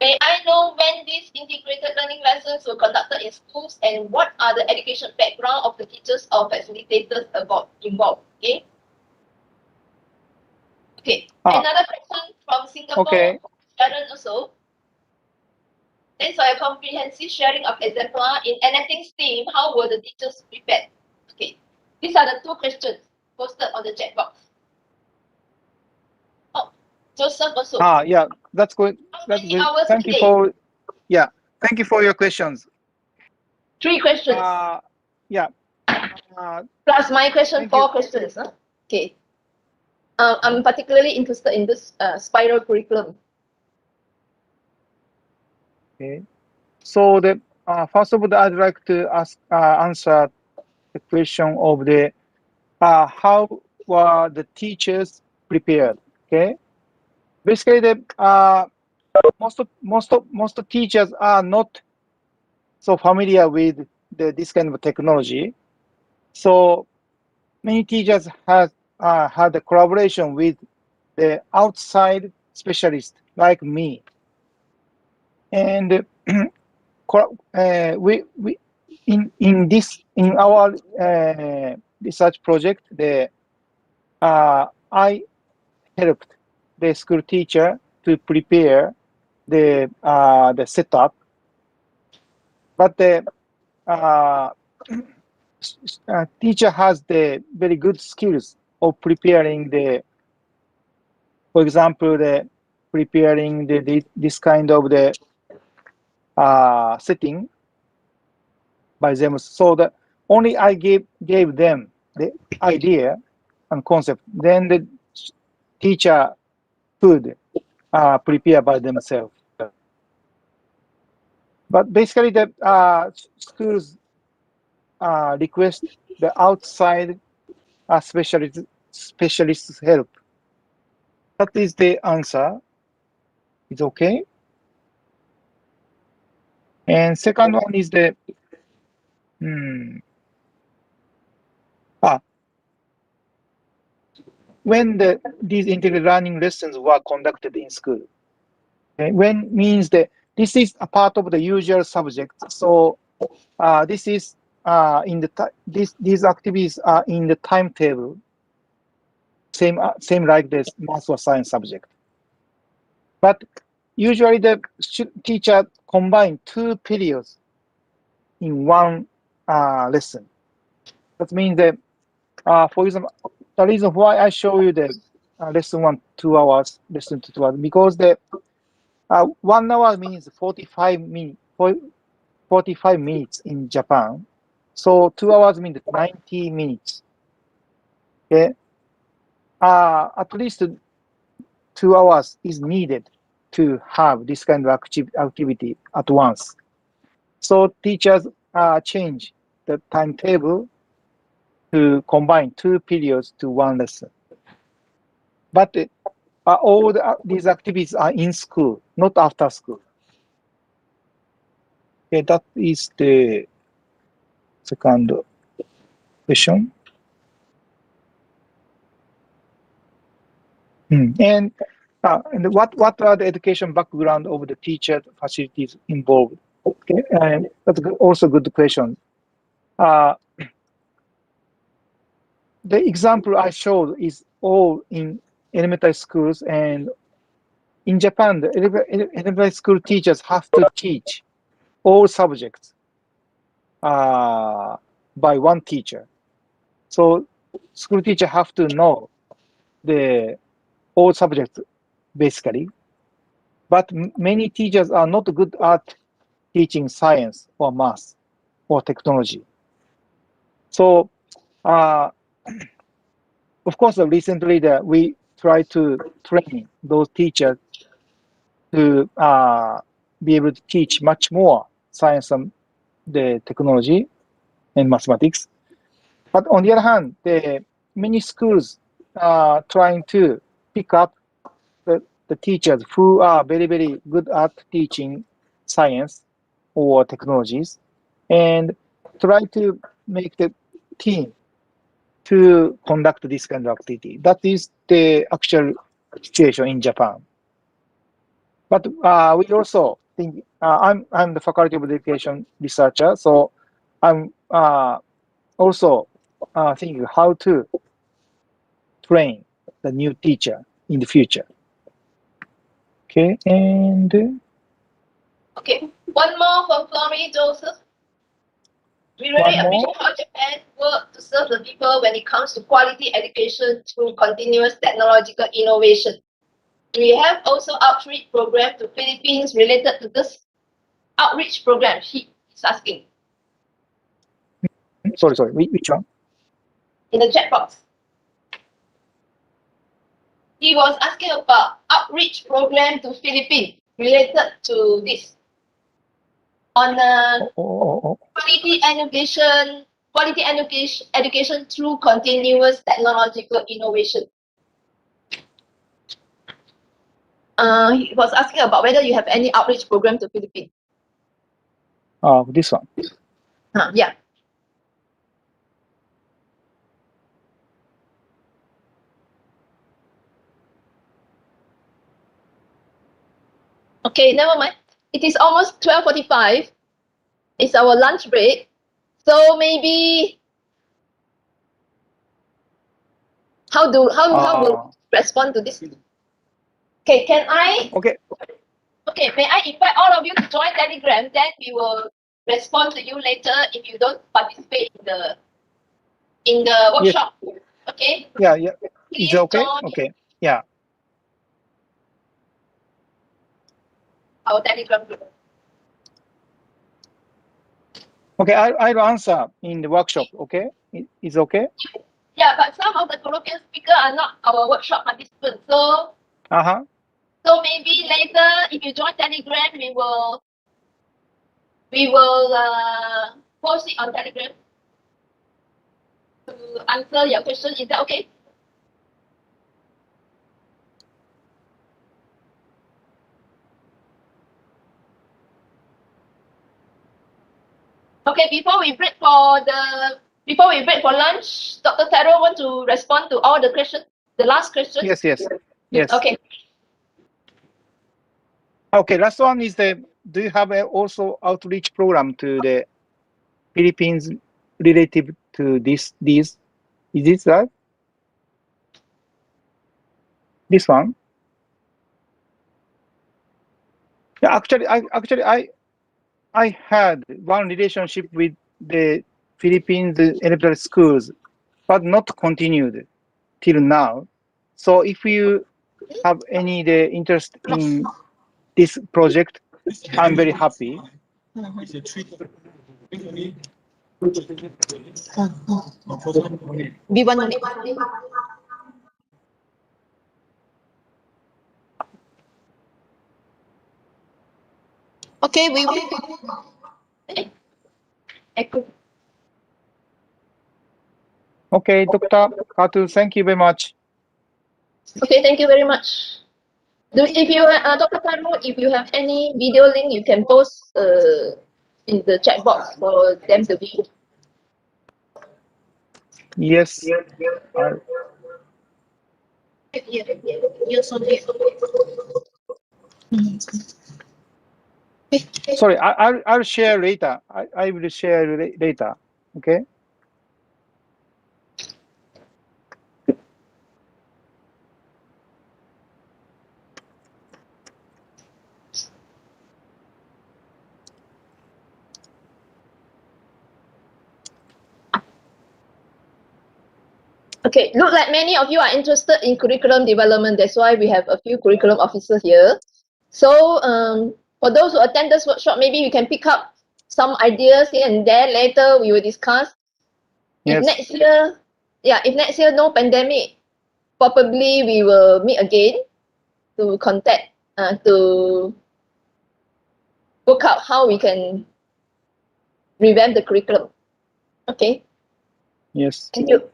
May I know when these integrated learning lessons were conducted in schools, and what are the education background of the teachers or facilitators involved? Okay. Okay. Another question from Singapore, Sharon also. Thanks for your comprehensive sharing of exemplar in anything STEAM. How were the teachers prepared? Okay. These are the two questions posted on the chat box. Oh, Joseph also. Yeah, that's good. That's good. Thank you for thank you for your questions. 3 questions. Yeah. Plus my question, 4 questions. Huh? Okay. I'm particularly interested in this spiral curriculum. Okay. So the first of all, I'd like to answer the question of the how were the teachers prepared? Okay. Basically, the most teachers are not so familiar with this kind of technology. So many teachers have had a collaboration with the outside specialist like me, and we in our research project, I helped the school teacher to prepare the setup, but the teacher has the very good skills of preparing for example, preparing this kind of the setting by them. So that only I gave them the idea and concept. Then teacher could prepare by themselves. But basically, the schools request the outside specialist help. That is the answer. It's okay. And second one is the when these integrated learning lessons were conducted in school. Okay? When means that this is a part of the usual subject. So this is in the these activities are in the timetable. Same like this math or science subject. But usually the teacher combine 2 periods in one lesson. That means that, for example, the reason why I show you the lesson 1, 2 hours, lesson 2 hours, because the 1 hour means 45 minutes in Japan. So 2 hours means 90 minutes. Okay. At least 2 hours is needed to have this kind of activity at once. So teachers change the timetable to combine 2 periods to 1 lesson. But all these activities are in school, not after school. Okay, that is the second question. And what are the education background of the teacher facilities involved? Okay, and that's also a good question. The example I showed is all in elementary schools, and in Japan, the elementary school teachers have to teach all subjects by 1 teacher. So school teacher have to know all subjects basically. But many teachers are not good at teaching science or math or technology. So, of course, recently we try to train those teachers to be able to teach much more science and the technology and mathematics. But on the other hand, many schools are trying to pick up the teachers who are very, very good at teaching science or technologies and try to make the team to conduct this kind of activity. That is the actual situation in Japan. But we also think, I'm the faculty of education researcher, so I'm also thinking how to train the new teacher in the future. Okay, and Okay, one more from Florrie Joseph. We really appreciate how Japan work to serve the people when it comes to quality education through continuous technological innovation. We have also outreach program to Philippines related to this outreach program. He is asking. Sorry, which one? In the chat box. He was asking about outreach program to Philippines related to this. On quality education through continuous technological innovation. He was asking about whether you have any outreach program to Philippines. This one. Yeah. Okay, never mind. It is almost 12:45. It's our lunch break. So maybe how will respond to this? Okay, can I? Okay. Okay, may I invite all of you to join Telegram? Then we will respond to you later if you don't participate in the workshop. Yes. Okay. Yeah. Please Is it okay? join Okay. Yeah. our Telegram group. Okay, I'll answer in the workshop. Okay, is okay? Yeah, but some of the colloquial speakers are not our workshop participants. So so maybe later, if you join Telegram, we will post it on Telegram to answer your question. Is that okay? Okay, before we break for lunch, Dr. Taro want to respond to all the questions, the last question? Yes. Okay. Okay, last one is do you have also outreach program to the Philippines relative to this? Is this right? This one? Yeah, actually, I had one relationship with the Philippines elementary schools, but not continued till now. So if you have any interest in this project, I'm very happy. Okay, we will. Okay, Dr. Katu, thank you very much. Okay, thank you very much. If you, Dr. Taro, if you have any video link, you can post in the chat box for them to view. Yes. Sorry, I'll share later. I will share later. Okay. Okay, look like many of you are interested in curriculum development. That's why we have a few curriculum officers here. So for those who attend this workshop, maybe you can pick up some ideas here and there. Later we will discuss. Yes. If next year no pandemic, probably we will meet again to contact to work out how we can revamp the curriculum. Okay. Yes. Thank you.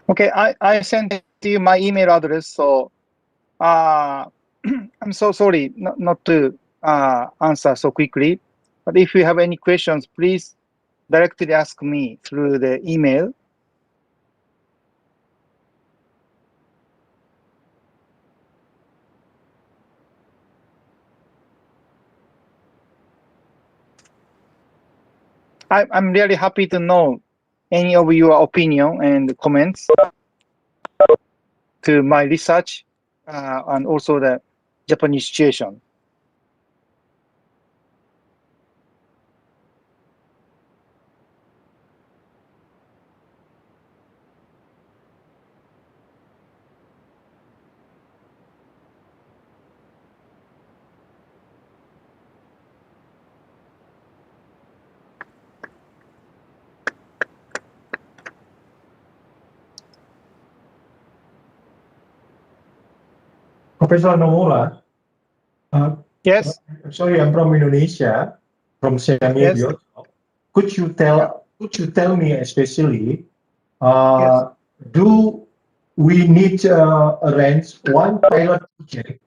Okay, I sent you my email address, so I'm so sorry not to answer so quickly. But if you have any questions, please directly ask me through the email. I'm really happy to know any of your opinion and comments to my research and also the Japanese situation. Professor Nomura, Yes. sorry, I'm from Indonesia, from Semi. Yes. Could you tell me especially, Yes. do we need arrange one pilot project?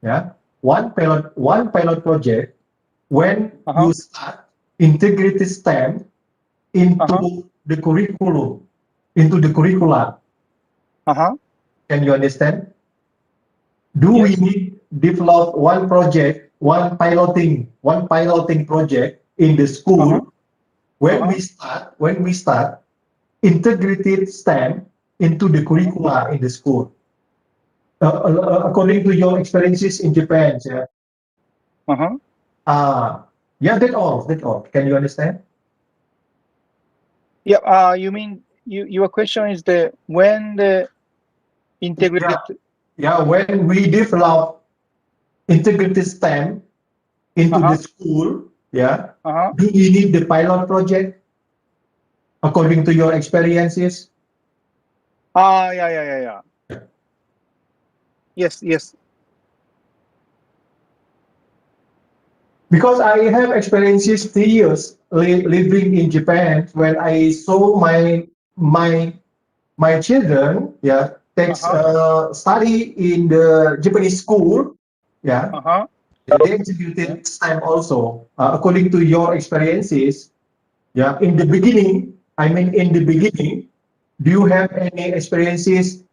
Yeah, one pilot project when you start integrated STEM into the curriculum, into the curricula. Can you understand? Do we need develop one project, one piloting project in the school when we start integrated STEM into the curricula in the school? According to your experiences in Japan, yeah. Yeah, that's all. Can you understand? Yeah. You mean your question is when the integrated when we develop integrated STEM into the school, do we need the pilot project according to your experiences? Yeah. Yes. Because I have experiences 3 years living in Japan when I saw my children takes study in the Japanese school, they executed STEM also according to your experiences. In the beginning, do you have any experiences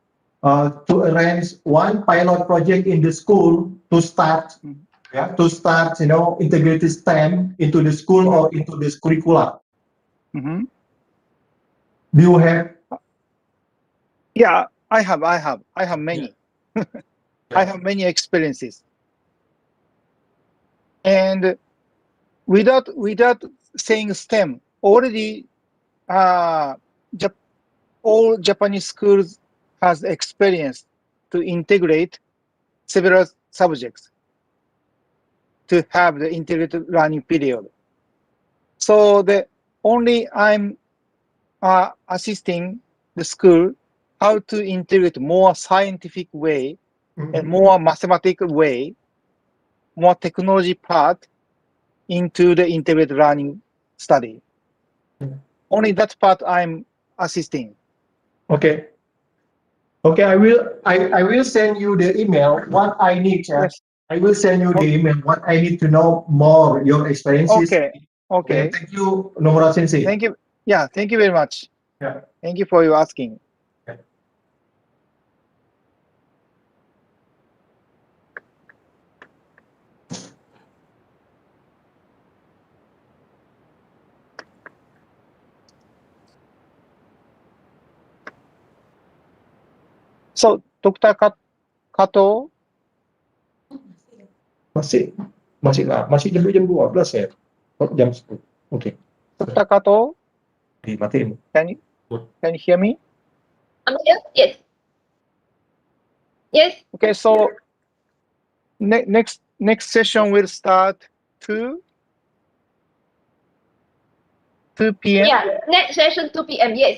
to arrange one pilot project in the school to start integrated STEM into the school or into this curricula? Do you have? Yeah, I have many. I have many experiences. And without saying STEM, already all Japanese schools has experience to integrate several subjects to have the integrated learning period. So I'm assisting the school how to integrate more scientific way and more mathematical way, more technology part into the integrated learning study. Only that part I'm assisting. Okay, I will send you the email. What I need, Yes. I will send you the email. What I need to know more your experiences. Okay. Thank you, Nomura Sensei. Thank you. Yeah, thank you very much. Yeah. Thank you for your asking. So, Dr. Kato, Masih jam 12 ya? Jam 10. Oke. Dr. Kato, Dimatiin. can you hear me? I'm here? Yes. Yes. Okay, so next session will start 2 p.m. Yeah. Next session 2 p.m. Yes.